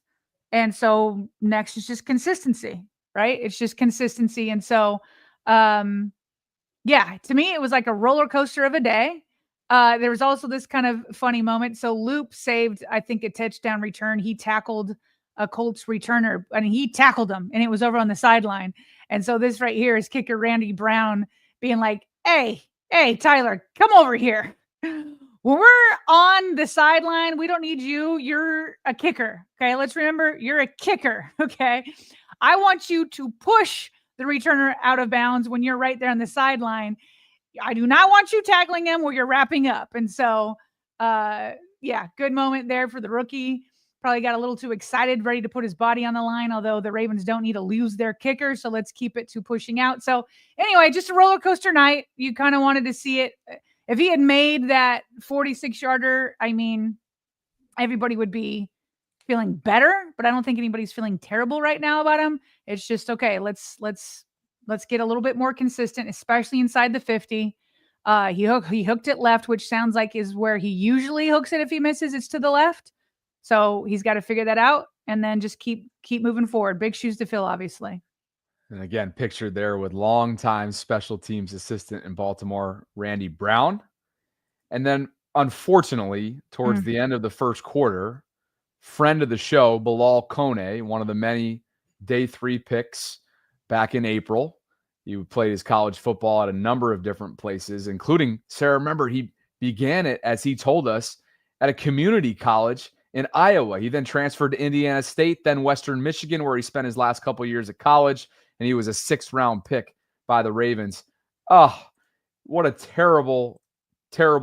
B: And so next is just consistency, right? It's just consistency. And so, yeah, to me, it was like a roller coaster of a day. There was also this kind of funny moment. So Loop saved, I think, a touchdown return. He tackled a Colts returner, and he tackled him, and it was over on the sideline. And so this right here is kicker Randy Brown being like, hey, Tyler, come over here. When we're on the sideline, we don't need you. You're a kicker. Okay, let's remember you're a kicker. Okay, I want you to push the returner out of bounds when you're right there on the sideline. I do not want you tackling him where you're wrapping up. And so, yeah, good moment there for the rookie. Probably got a little too excited, ready to put his body on the line, although the Ravens don't need to lose their kicker. So let's keep it to pushing out. So anyway, just a roller coaster night. You kind of wanted to see it. If he had made that 46-yarder, I mean, everybody would be feeling better, but I don't think anybody's feeling terrible right now about him. It's just, okay, let's get a little bit more consistent, especially inside the 50. He hooked it left, which sounds like is where he usually hooks it. If he misses, it's to the left. So he's got to figure that out and then just keep moving forward. Big shoes to fill, obviously.
A: And again, pictured there with longtime special teams assistant in Baltimore, Randy Brown. And then, unfortunately, towards the end of the first quarter, friend of the show, Bilal Kone, one of the many day 3 picks back in April. He played his college football at a number of different places, including, Sarah, remember, he began it, as he told us, at a community college in Iowa. He then transferred to Indiana State, then Western Michigan, where he spent his last couple of years at college, and he was a 6th-round pick by the Ravens. Oh, what a terrible turn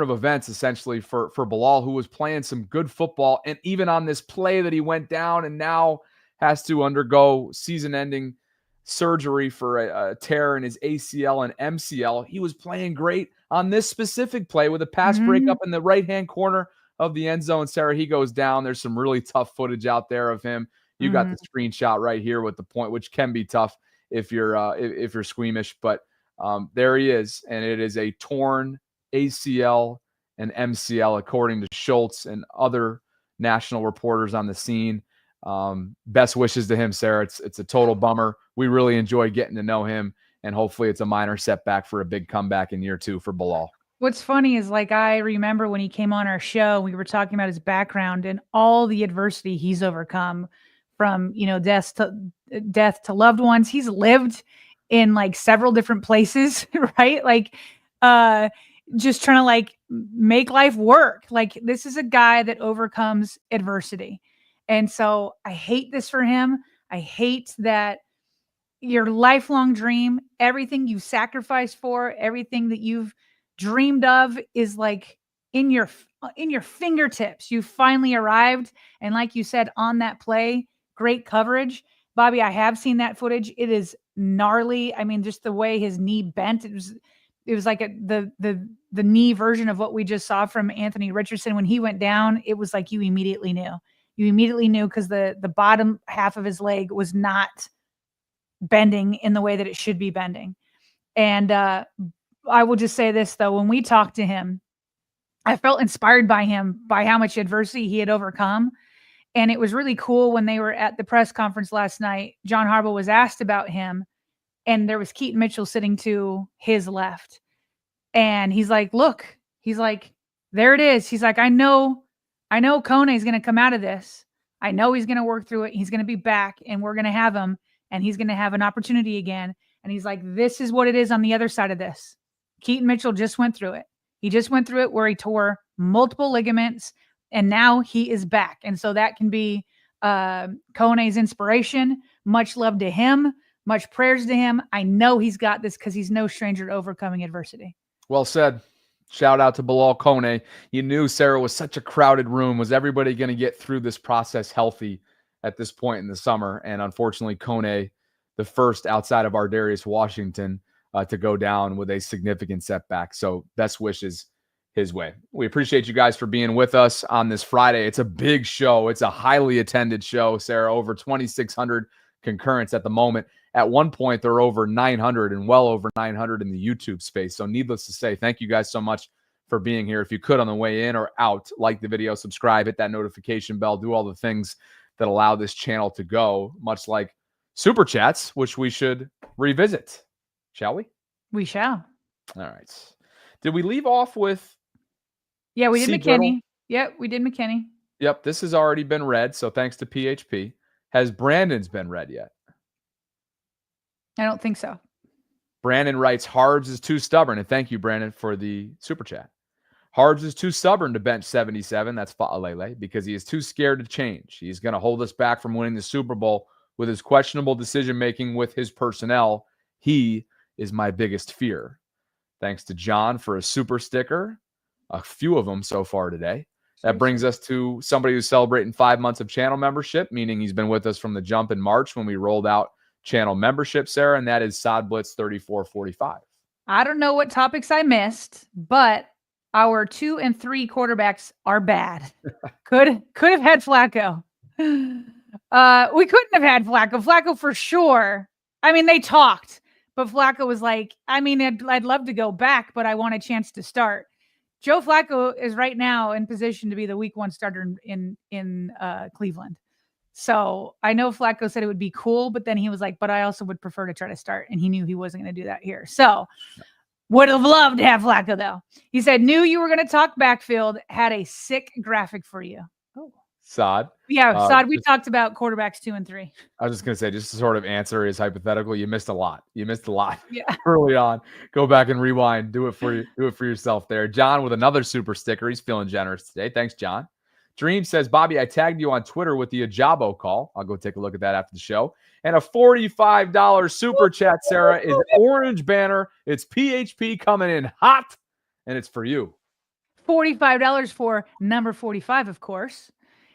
A: of events essentially for Bilal, who was playing some good football. And even on this play that he went down and now has to undergo season-ending surgery for a tear in his ACL and MCL, he was playing great on this specific play with a pass breakup in the right-hand corner of the end zone. Sarah, he goes down. There's some really tough footage out there of him. You got the screenshot right here with the point, which can be tough if you're squeamish, but there he is, and it is a torn ACL and MCL, according to Schultz and other national reporters on the scene. Best wishes to him, Sarah. It's a total bummer. We really enjoy getting to know him, and hopefully it's a minor setback for a big comeback in year 2 for Bilal.
B: What's funny is, like, I remember when he came on our show, we were talking about his background and all the adversity he's overcome, from, death to loved ones. He's lived in like several different places, right? Like, just trying to like make life work. Like, this is a guy that overcomes adversity. And so I hate this for him. I hate that your lifelong dream, everything you sacrificed for, everything that you've dreamed of is like in your fingertips. You finally arrived. And like you said, on that play, great coverage. Bobby, I have seen that footage. It is gnarly. I mean, just the way his knee bent, it was like the knee version of what we just saw from Anthony Richardson when he went down. It was like you immediately knew because the bottom half of his leg was not bending in the way that it should be bending. And I will just say this, though, when we talked to him, I felt inspired by him, by how much adversity he had overcome. And it was really cool when they were at the press conference last night. John Harbaugh was asked about him, and there was Keaton Mitchell sitting to his left. And he's like, look, he's like, there it is. He's like, I know Kone is going to come out of this. I know he's going to work through it. He's going to be back, and we're going to have him, and he's going to have an opportunity again. And he's like, this is what it is on the other side of this. Keaton Mitchell just went through it. He just went through it where he tore multiple ligaments, and now he is back. And so that can be Kone's inspiration. Much love to him. Much prayers to him. I know he's got this because he's no stranger to overcoming adversity.
A: Well said. Shout out to Bilal Kone. You knew, Sarah, was such a crowded room. Was everybody going to get through this process healthy at this point in the summer? And unfortunately, Kone, the first outside of Ardarius Washington to go down with a significant setback. So best wishes his way. We appreciate you guys for being with us on this Friday. It's a big show. It's a highly attended show, Sarah. Over 2,600 concurrents at the moment. At one point, there are over 900 and well over 900 in the YouTube space. So needless to say, thank you guys so much for being here. If you could, on the way in or out, like the video, subscribe, hit that notification bell, do all the things that allow this channel to go, much like Super Chats, which we should revisit. Shall we?
B: We shall.
A: All right. Did we leave off with...
B: Yeah, we did
A: C.
B: McKinney.
A: Brittle?
B: Yep, we did McKinney.
A: Yep, this has already been read, so thanks to PHP. Has Brandon's been read yet?
B: I don't think so.
A: Brandon writes, Harbs is too stubborn. And thank you, Brandon, for the super chat. Harbs is too stubborn to bench 77. That's Fa'alele, because he is too scared to change. He's going to hold us back from winning the Super Bowl with his questionable decision-making with his personnel. He is my biggest fear. Thanks to John for a super sticker. A few of them so far today. That brings us to somebody who's celebrating 5 months of channel membership, meaning he's been with us from the jump in March when we rolled out channel membership, Sarah, and that is Sod Blitz 3445.
B: I don't know what topics I missed, but our 2 and 3 quarterbacks are bad. Could have had Flacco. We couldn't have had Flacco. Flacco for sure. I mean, they talked, but Flacco was like, I mean, I'd love to go back, but I want a chance to start. Joe Flacco is right now in position to be the week 1 starter in Cleveland. So I know Flacco said it would be cool, but then he was like, but I also would prefer to try to start. And he knew he wasn't going to do that here. So would have loved to have Flacco, though. He said, knew you were going to talk backfield, had a sick graphic for you. Oh,
A: Sod.
B: Yeah, Sod, we talked about quarterbacks 2 and 3.
A: I was just going to say, just to sort of answer his hypothetical, you missed a lot. You missed a lot
B: Yeah.
A: early on. Go back and rewind. Do it for you. Do it for yourself there. John with another super sticker. He's feeling generous today. Thanks, John. Dream says, Bobby, I tagged you on Twitter with the Ajabo call. I'll go take a look at that after the show. And a $45 super chat, Sarah, is orange banner. It's PHP coming in hot, and it's for you.
B: $45 for number 45, of course.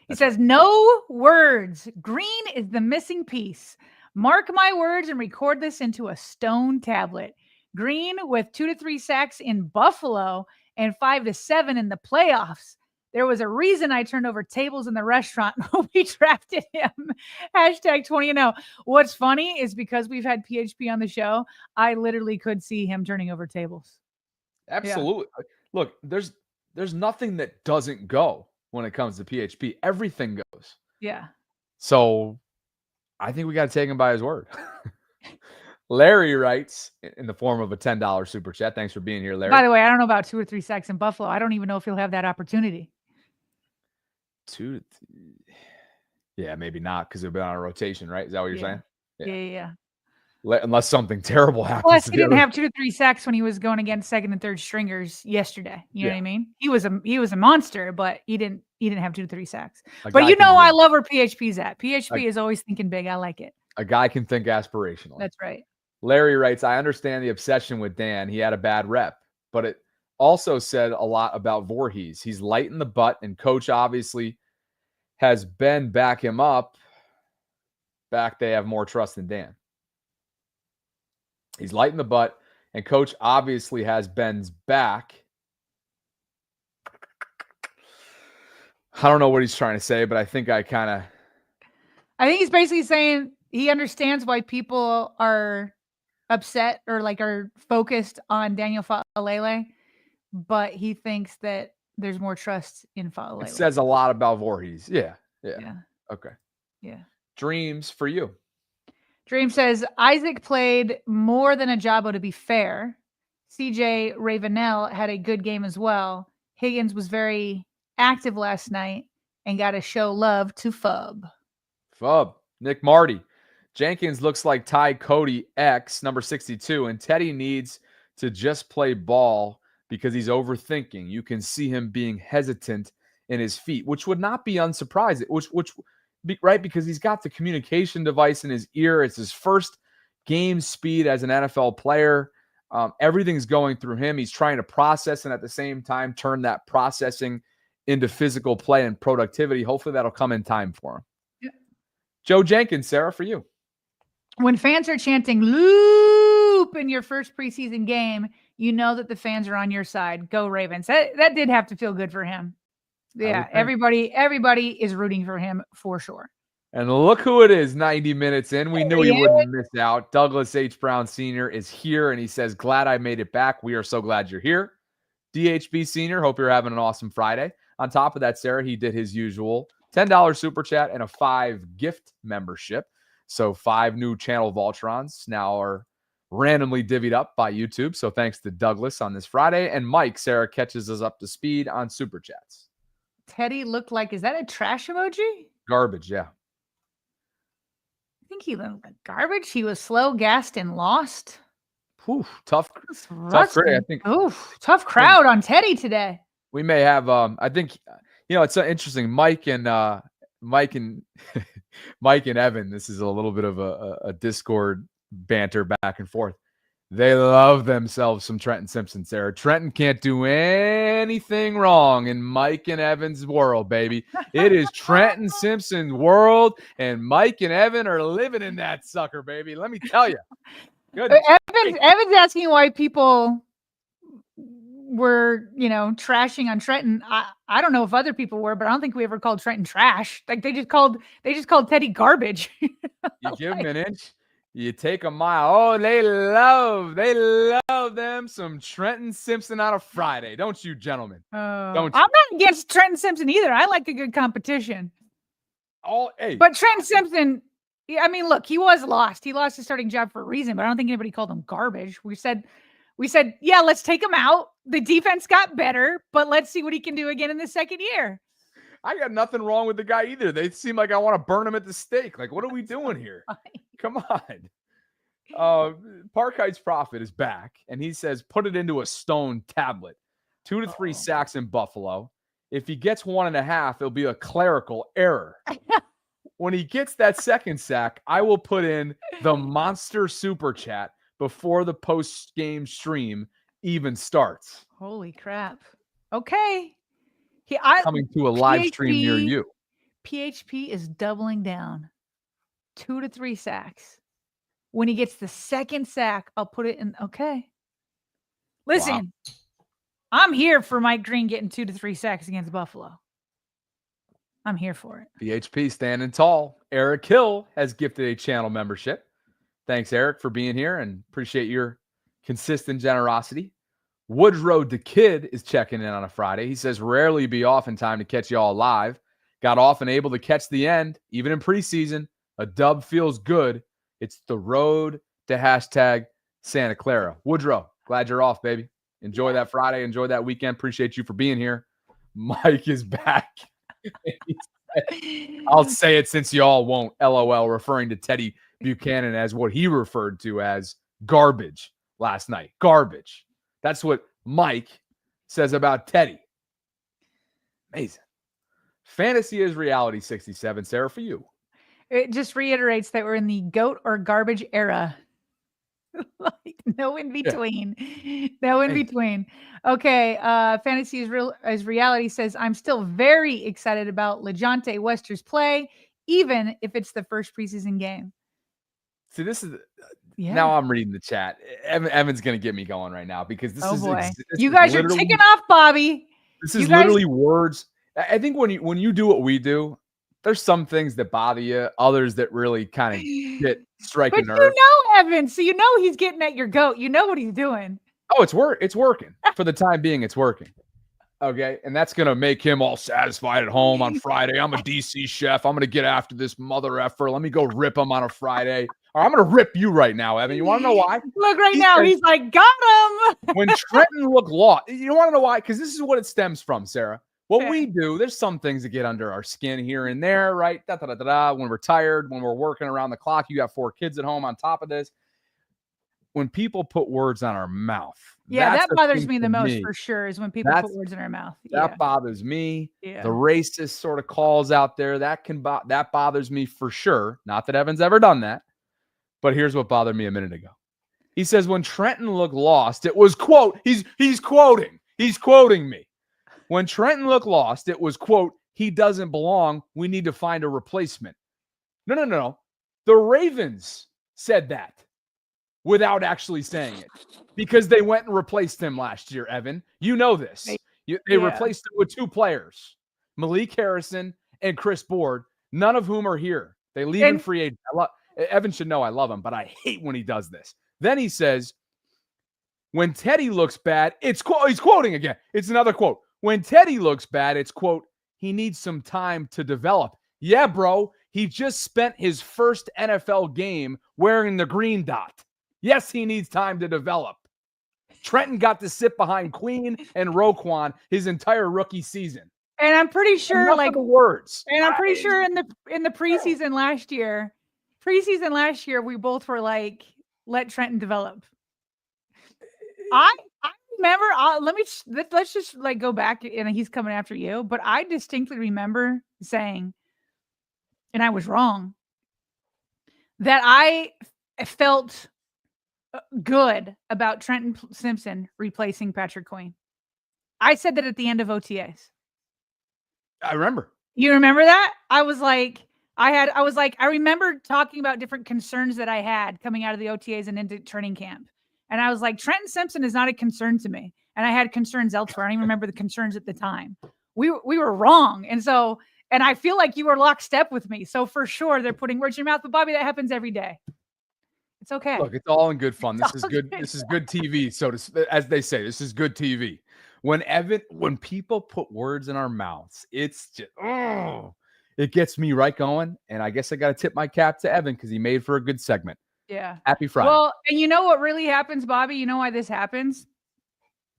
B: He says, no words. Green is the missing piece. Mark my words and record this into a stone tablet. Green with 2 to 3 sacks in Buffalo and 5 to 7 in the playoffs. There was a reason I turned over tables in the restaurant when we drafted him. Hashtag 20-0. What's funny is because we've had PHP on the show, I literally could see him turning over tables.
A: Absolutely. Yeah. Look, there's nothing that doesn't go when it comes to PHP. Everything goes.
B: Yeah.
A: So I think we got to take him by his word. Larry writes in the form of a $10 super chat. Thanks for being here, Larry.
B: By the way, I don't know about 2 or 3 sacks in Buffalo. I don't even know if he'll have that opportunity.
A: Yeah, maybe not because he'll be on a rotation, right? Is that what you're saying?
B: Yeah.
A: Unless something terrible happens.
B: Plus, he didn't have 2 to 3 sacks when he was going against second and third stringers yesterday. You know what I mean? He was a monster, but he didn't have 2 to 3 sacks. But I love where PHP's at. PHP is always thinking big. I like it.
A: A guy can think aspirationally.
B: That's right.
A: Larry writes, I understand the obsession with Dan. He had a bad rep, but it also said a lot about Voorhees. He's light in the butt, and coach obviously has Ben back him up. They have more trust than Dan. He's light in the butt, and coach obviously has Ben's back. I don't know what he's trying to say, but I think I
B: think he's basically saying he understands why people are upset or are focused on Daniel Fa'alele, but he thinks that there's more trust in Fa'alele.
A: It says a lot about Voorhees. Yeah. Okay.
B: Yeah.
A: Dreams for you.
B: Dream says, Isaac played more than Ajabo, to be fair. CJ Ravenel had a good game as well. Higgins was very active last night and got to show love to Fub.
A: Nick Marty. Jenkins looks like Ty Cody X, number 62, and Teddy needs to just play ball because he's overthinking. You can see him being hesitant in his feet, which would not be unsurprising, right? Because he's got the communication device in his ear. It's his first game speed as an NFL player. Everything's going through him. He's trying to process and at the same time turn that processing into physical play and productivity. Hopefully that'll come in time for him. Yeah. Joe Jenkins, Sarah, for you.
B: When fans are chanting loop in your first preseason game, you know that the fans are on your side. Go Ravens. That did have to feel good for him. Yeah, everybody is rooting for him for sure.
A: And look who it is 90 minutes in. We knew he wouldn't miss out. Douglas H. Brown Sr. is here, and he says, glad I made it back. We are so glad you're here. DHB Sr., hope you're having an awesome Friday. On top of that, Sarah, he did his usual $10 super chat and a 5 gift membership. So 5 new channel Voltrons now are randomly divvied up by YouTube. So thanks to Douglas on this Friday. And Mike, Sarah, catches us up to speed on super chats.
B: Teddy looked like, is that a trash emoji?
A: Garbage, yeah.
B: I think he looked like garbage. He was slow, gassed, and lost.
A: Tough crowd. I think.
B: Tough crowd on Teddy today.
A: We may have. I think it's so interesting. Mike and Evan. This is a little bit of a Discord banter back and forth. They love themselves some Trenton Simpson, Sarah. Trenton can't do anything wrong in Mike and Evan's world, baby. It is Trenton Simpson's world, and Mike and Evan are living in that sucker, baby. Let me tell you. Good.
B: Evan's asking why people were, trashing on Trenton. I don't know if other people were, but I don't think we ever called Trenton trash. Like they just called Teddy garbage.
A: You give him an inch. You take a mile. Oh, they love them some Trenton Simpson on a Friday, don't you, gentlemen?
B: Don't you? I'm not against Trenton Simpson either. I like a good competition. But Trenton Simpson, look, he was lost. He lost his starting job for a reason, but I don't think anybody called him garbage. We said, yeah, let's take him out. The defense got better, but let's see what he can do again in the second year.
A: I got nothing wrong with the guy either. They seem like I want to burn him at the stake. Like, what are we doing here? Come on. Park Heights Prophet is back, and he says, put it into a stone tablet. 2 to 3 sacks in Buffalo If he gets 1.5, it'll be a clerical error. When he gets that second sack, I will put in the monster super chat before the post-game stream even starts.
B: Holy crap. Okay.
A: Coming to a live stream near you.
B: PHP is doubling down. 2 to 3 sacks. When he gets the second sack, I'll put it in. Okay. Listen, I'm here for Mike Green getting 2 to 3 sacks against Buffalo. I'm here for it.
A: PHP standing tall. Eric Hill has gifted a channel membership. Thanks, Eric, for being here, and appreciate your consistent generosity. Woodrow the Kid is checking in on a Friday. He says, rarely be off in time to catch y'all live. Got off and able to catch the end, even in preseason. A dub feels good. It's the road to #Santa Clara. Woodrow, glad you're off, baby. Enjoy that Friday. Enjoy that weekend. Appreciate you for being here. Mike is back. I'll say it since y'all won't. LOL, referring to Teddy Buchanan as what he referred to as garbage last night. Garbage. That's what Mike says about Teddy. Amazing. Fantasy is reality 67. Sarah, for you.
B: It just reiterates that we're in the GOAT or garbage era. Like, no in between. Yeah. No in between. Okay. Fantasy is reality says, I'm still very excited about LeJontay Wester's play, even if it's the first preseason game.
A: See, this is now I'm reading the chat. Evan's going to get me going right now because this is
B: boy. You guys are ticking off, Bobby.
A: This is literally words. I think when you do what we do, there's some things that bother you, others that really kind of strike a nerve.
B: You know, Evan, so you know he's getting at your GOAT. You know what he's doing.
A: Oh, it's working. For the time being, it's working. Okay, and that's going to make him all satisfied at home on Friday. I'm a DC chef. I'm going to get after this mother effer. Let me go rip him on a Friday. Or I'm going to rip you right now, Evan. You want to know why?
B: Look now. He's like, got him.
A: When Trenton looked lost, you want to know why? Because this is what it stems from, Sarah. What we do, there's some things that get under our skin here and there, right? When we're tired, when we're working around the clock, you got 4 kids at home on top of this. When people put words on our mouth.
B: Yeah, that bothers me the most for sure, is when people put words in our mouth.
A: That bothers me. Yeah. The racist sort of calls out there, that bothers me for sure. Not that Evan's ever done that. But here's what bothered me a minute ago. He says, when Trenton looked lost, it was, quote, he's quoting me. When Trenton looked lost, it was, quote, he doesn't belong. We need to find a replacement. No. The Ravens said that without actually saying it because they went and replaced him last year, Evan. You know this. They replaced him with 2 players, Malik Harrison and Chris Board, none of whom are here. They leave in free agent. Evan should know I love him, but I hate when he does this. Then he says, when Teddy looks bad, he's quoting again. It's another quote. When Teddy looks bad, it's, quote, he needs some time to develop. Yeah, bro, he just spent his first NFL game wearing the green dot. Yes, he needs time to develop. Trenton got to sit behind Queen and Roquan his entire rookie season.
B: And I'm pretty sure,
A: enough of the words.
B: And I'm pretty sure in the preseason last year, we both were like, let Trenton develop. I remember, let's just like go back, and he's coming after you, but I distinctly remember saying, and I was wrong, that I felt good about Trenton Simpson replacing Patrick Queen. I said that at the end of OTAs.
A: I remember.
B: You remember that? I remember talking about different concerns that I had coming out of the OTAs and into training camp. And I was like, Trenton Simpson is not a concern to me. And I had concerns elsewhere. I don't even remember the concerns at the time. We were wrong. And I feel like you were lockstep with me. So for sure, they're putting words in your mouth. But Bobby, that happens every day. It's okay.
A: Look, it's all in good fun. This is good. This is good TV. So as they say, this is good TV. When people put words in our mouths, it's just, it gets me right going. And I guess I got to tip my cap to Evan because he made for a good segment.
B: Yeah.
A: Happy Friday.
B: Well, and you know what really happens, Bobby? You know why this happens?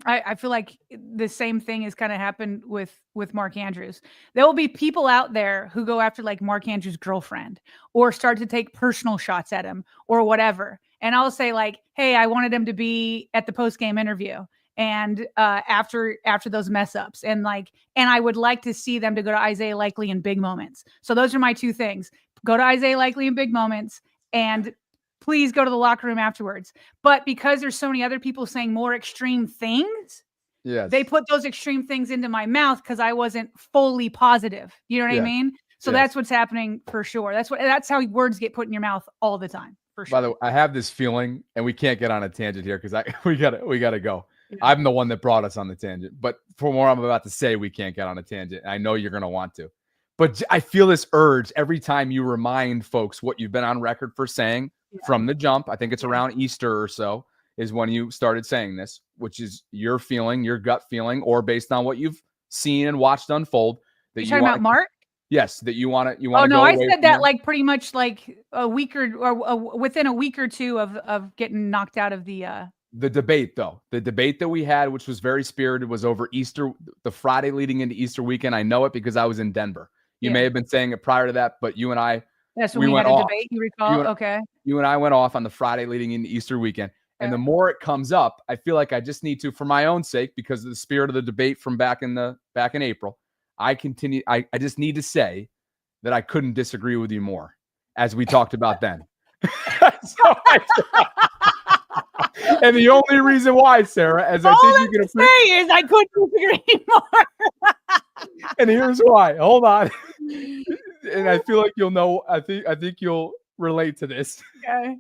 B: I feel like the same thing has kind of happened with Mark Andrews. There will be people out there who go after like Mark Andrews' girlfriend or start to take personal shots at him or whatever. And I'll say like, hey, I wanted him to be at the post-game interview. and after those mess ups, and I would like to see them to go to Isaiah Likely in big moments. So those are my two things: go to Isaiah Likely in big moments, and please go to the locker room afterwards. But because there's so many other people saying more extreme things,
A: yes,
B: they put those extreme things into my mouth because I wasn't fully positive. You know what I mean? So that's what's happening for sure. That's how words get put in your mouth all the time. For sure.
A: By the way, I have this feeling, and we can't get on a tangent here because we gotta go.
B: Yeah.
A: I'm the one that brought us on the tangent, but for what I'm about to say, we can't get on a tangent. I know you're gonna want to, but I feel this urge every time you remind folks what you've been on record for saying from the jump. I think it's around Easter or so is when you started saying this, which is your feeling, your gut feeling, or based on what you've seen and watched unfold. That
B: you're talking about Mark?
A: Yes, that you want to.
B: Oh no, I said that like pretty much like a week or within a week or two of getting knocked out of the
A: debate, though. The debate that we had, which was very spirited, was over Easter, the Friday leading into Easter weekend. I know it because I was in Denver. You may have been saying it prior to that, but you and I.
B: That's when we had a debate. You recall? Okay.
A: You and I went off on the Friday leading into Easter weekend. And the more it comes up, I feel like I just need to, for my own sake, because of the spirit of the debate from back in April, I just need to say that I couldn't disagree with you more, as we talked about then. And the only reason why, Sarah, as I think you can
B: say is I couldn't disagree more.
A: And here's why. Hold on. And I feel like you'll know. I think you'll relate to this.
B: Okay.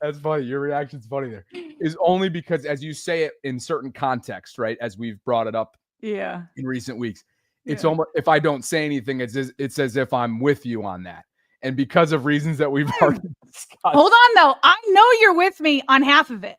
A: That's funny. Your reaction's funny there. Is only because as you say it in certain contexts, right? As we've brought it up in recent weeks. It's almost, if I don't say anything, it's as if I'm with you on that. And because of reasons that we've already discussed.
B: Hold on though. I know you're with me on half of it.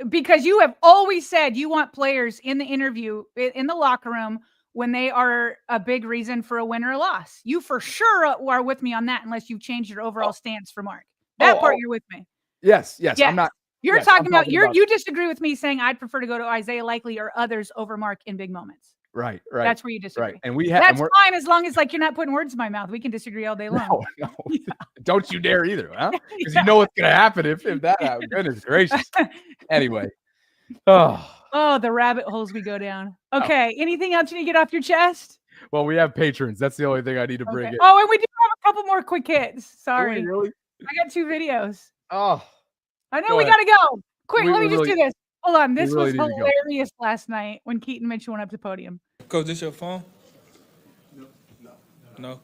B: Because you have always said you want players in the interview, in the locker room, when they are a big reason for a win or a loss. You for sure are with me on that, unless you've changed your overall stance for Mark. That part you're with me.
A: Yes. I'm not.
B: You're talking about you disagree with me saying I'd prefer to go to Isaiah Likely or others over Mark in big moments.
A: Right.
B: That's where you disagree.
A: Right. And
B: that's fine as long as you're not putting words in my mouth. We can disagree all day long.
A: No. Don't you dare either, huh? Because you know what's gonna happen if that happens. Goodness gracious. Anyway.
B: Oh, the rabbit holes we go down. Okay. Anything else you need to get off your chest?
A: Well, we have patrons. That's the only thing I need to bring in.
B: Oh, and we do have a couple more quick hits. Sorry.
A: Really?
B: I got 2 videos.
A: Oh.
B: I know we gotta go. Quick, let me just do this. Hold on. This
A: really
B: was hilarious last night when Keaton Mitchell went up to the podium.
H: Coach, this your phone? No.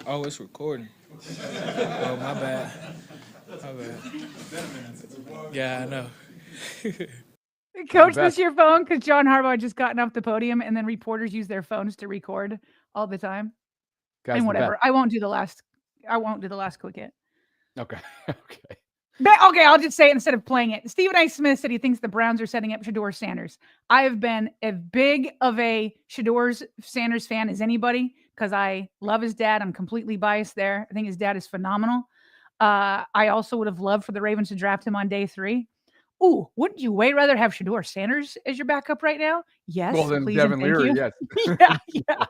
H: Oh, it's recording. Oh, my bad. Yeah, I know.
B: Coach, this your phone? Because John Harbaugh just gotten off the podium, and then reporters use their phones to record all the time.
A: Guys,
B: and whatever. I won't do the last quick hit.
A: Okay.
B: Okay, I'll just say it instead of playing it. Stephen A. Smith said he thinks the Browns are setting up Shedeur Sanders. I have been as big of a Shedeur Sanders fan as anybody because I love his dad. I'm completely biased there. I think his dad is phenomenal. I also would have loved for the Ravens to draft him on day 3. Ooh, wouldn't you way rather have Shedeur Sanders as your backup right now? Yes.
A: Well, then Devin Leary, yes.
B: Yeah.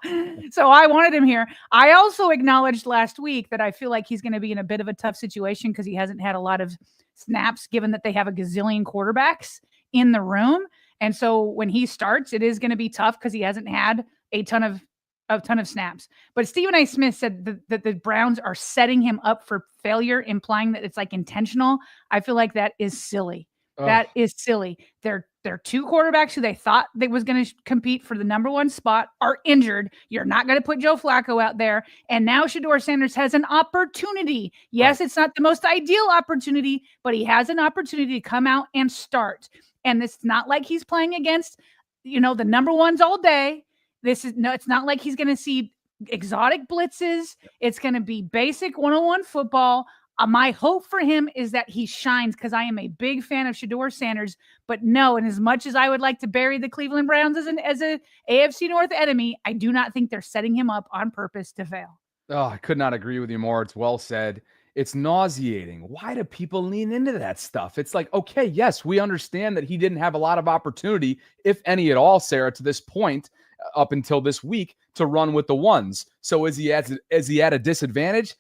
B: So I wanted him here. I also acknowledged last week that I feel like he's going to be in a bit of a tough situation because he hasn't had a lot of snaps, given that they have a gazillion quarterbacks in the room. And so when he starts, it is going to be tough because he hasn't had a ton of snaps. But Stephen A. Smith said that the Browns are setting him up for failure, implying that it's like intentional. I feel like that is silly. That is silly. They're 2 quarterbacks who they thought they was going to compete for the number 1 spot are injured. You're not going to put Joe Flacco out there. And now Shedeur Sanders has an opportunity. Yes, It's not the most ideal opportunity, but he has an opportunity to come out and start. And it's not like he's playing against, the number 1s all day. It's not like he's going to see exotic blitzes. It's going to be basic 101 football. My hope for him is that he shines because I am a big fan of Shedeur Sanders. But no, and as much as I would like to bury the Cleveland Browns as a AFC North enemy, I do not think they're setting him up on purpose to fail.
A: Oh, I could not agree with you more. It's well said. It's nauseating. Why do people lean into that stuff? It's like, okay, yes, we understand that he didn't have a lot of opportunity, if any at all, Sarah, to this point, up until this week, to run with the 1s. So is he at a disadvantage?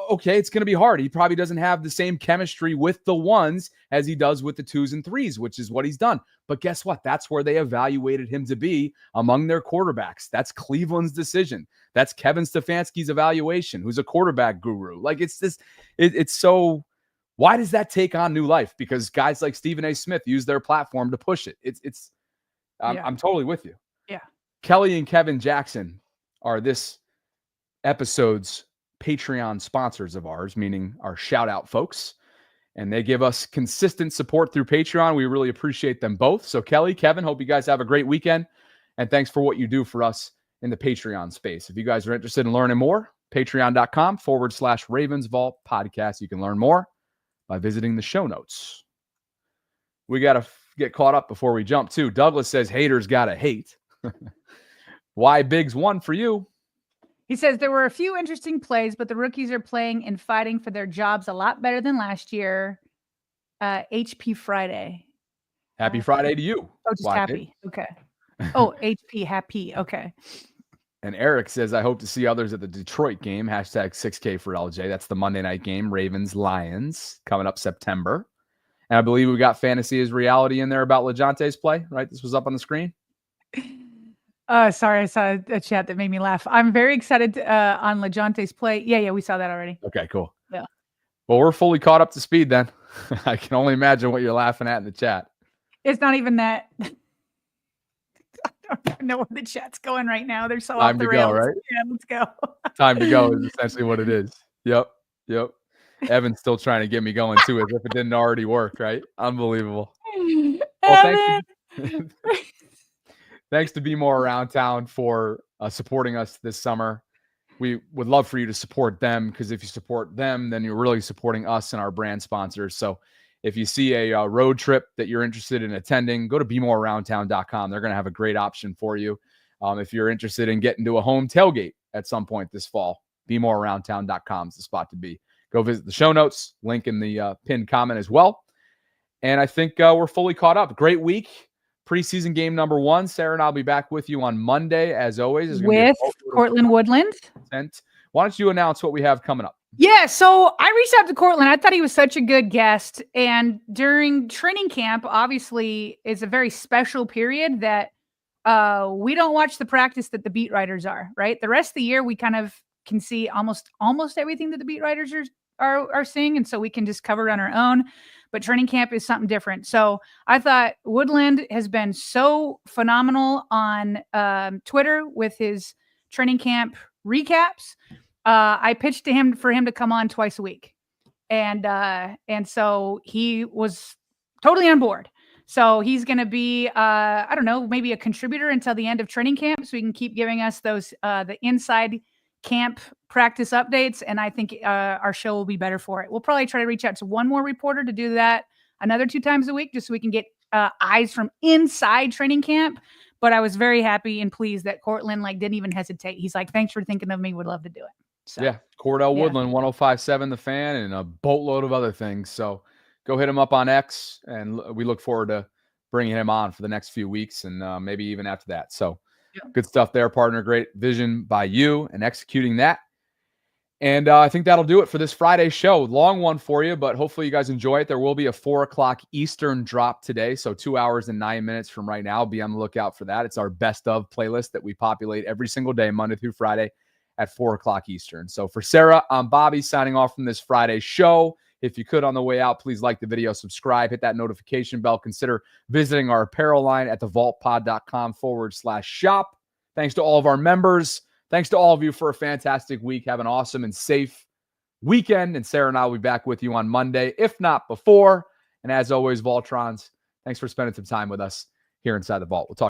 A: Okay, it's going to be hard. He probably doesn't have the same chemistry with the ones as he does with the 2s and 3s, which is what he's done. But guess what? That's where they evaluated him to be among their quarterbacks. That's Cleveland's decision. That's Kevin Stefanski's evaluation, who's a quarterback guru. Like, it's this, it's so, why does that take on new life? Because guys like Stephen A. Smith use their platform to push it. I'm totally with you.
B: Yeah.
A: Kelly and Kevin Jackson are this episode's Patreon sponsors of ours, meaning our shout out folks, and they give us consistent support through Patreon. We really appreciate them both. So Kelly, Kevin, hope you guys have a great weekend, and thanks for what you do for us in the Patreon space. If you guys are interested in learning more, patreon.com/RavensVault podcast. You can learn more by visiting the show notes. We got to get caught up before we jump too. Douglas says haters gotta hate. Why Biggs won for you?
B: He says there were a few interesting plays, but the rookies are playing and fighting for their jobs a lot better than last year. HP Friday.
A: Happy Friday to you.
B: Oh, just
A: Why,
B: happy. Okay. Oh, HP happy. Okay.
A: And Eric says, I hope to see others at the Detroit game. Hashtag 6K for LJ. That's the Monday night game. Ravens Lions coming up September. And I believe we got Fantasy is Reality in there about LeJonte's play, right? This was up on the screen.
B: Sorry, I saw a chat that made me laugh. I'm very excited on LeJonte's play. Yeah, we saw that already.
A: Okay, cool.
B: Yeah.
A: Well, we're fully caught up to speed then. I can only imagine what you're laughing at in the chat.
B: It's not even that. I don't even know where the chat's going right now. They're so
A: Time
B: off the
A: to
B: rails.
A: go, right?
B: Yeah, let's go.
A: Time to go is essentially what it is. Yep. Evan's still trying to get me going too, as if it didn't already work, right? Unbelievable. Well, thanks to Be More Around Town for supporting us this summer. We would love for you to support them, because if you support them, then you're really supporting us and our brand sponsors. So if you see a road trip that you're interested in attending, go to BeMoreAroundTown.com. They're going to have a great option for you. If you're interested in getting to a home tailgate at some point this fall, BeMoreAroundTown.com is the spot to be. Go visit the show notes, link in the pinned comment as well. And I think we're fully caught up. Great week. Preseason game number 1. Sarah and I'll be back with you on Monday, as always.
B: With Cortland Woodland.
A: Why don't you announce what we have coming up?
B: Yeah, so I reached out to Cortland. I thought he was such a good guest. And during training camp, obviously, is a very special period that we don't watch the practice that the beat writers are, right? The rest of the year, we kind of can see almost everything that the beat writers are seeing. And so we can just cover it on our own. But training camp is something different. So I thought Woodland has been so phenomenal on Twitter with his training camp recaps. I pitched to him for him to come on twice a week. And so he was totally on board. So he's going to be, I don't know, maybe a contributor until the end of training camp, so he can keep giving us those the inside camp practice updates. And I think our show will be better for it. We'll probably try to reach out to one more reporter to do that another 2 times a week, just so we can get eyes from inside training camp. But I was very happy and pleased that Cortland didn't even hesitate. He's like, thanks for thinking of me. Would love to do it. So,
A: yeah, Cordell Woodland, 105.7 The Fan, and a boatload of other things. So go hit him up on X, and we look forward to bringing him on for the next few weeks, and maybe even after that. So good stuff there, partner. Great vision by you and executing that. And I think that'll do it for this Friday show. Long one for you, but hopefully you guys enjoy it. There will be a 4 o'clock Eastern drop today, so 2 hours and 9 minutes from right now. Be on the lookout for that. It's our best of playlist that we populate every single day, Monday through Friday at 4 o'clock Eastern. So for Sarah, I'm Bobby signing off from this Friday show. If you could, on the way out, please like the video, subscribe, hit that notification bell. Consider visiting our apparel line at thevaultpod.com/shop. Thanks to all of our members. Thanks to all of you for a fantastic week. Have an awesome and safe weekend. And Sarah and I will be back with you on Monday, if not before. And as always, Vaultrons, thanks for spending some time with us here inside the Vault. We'll talk.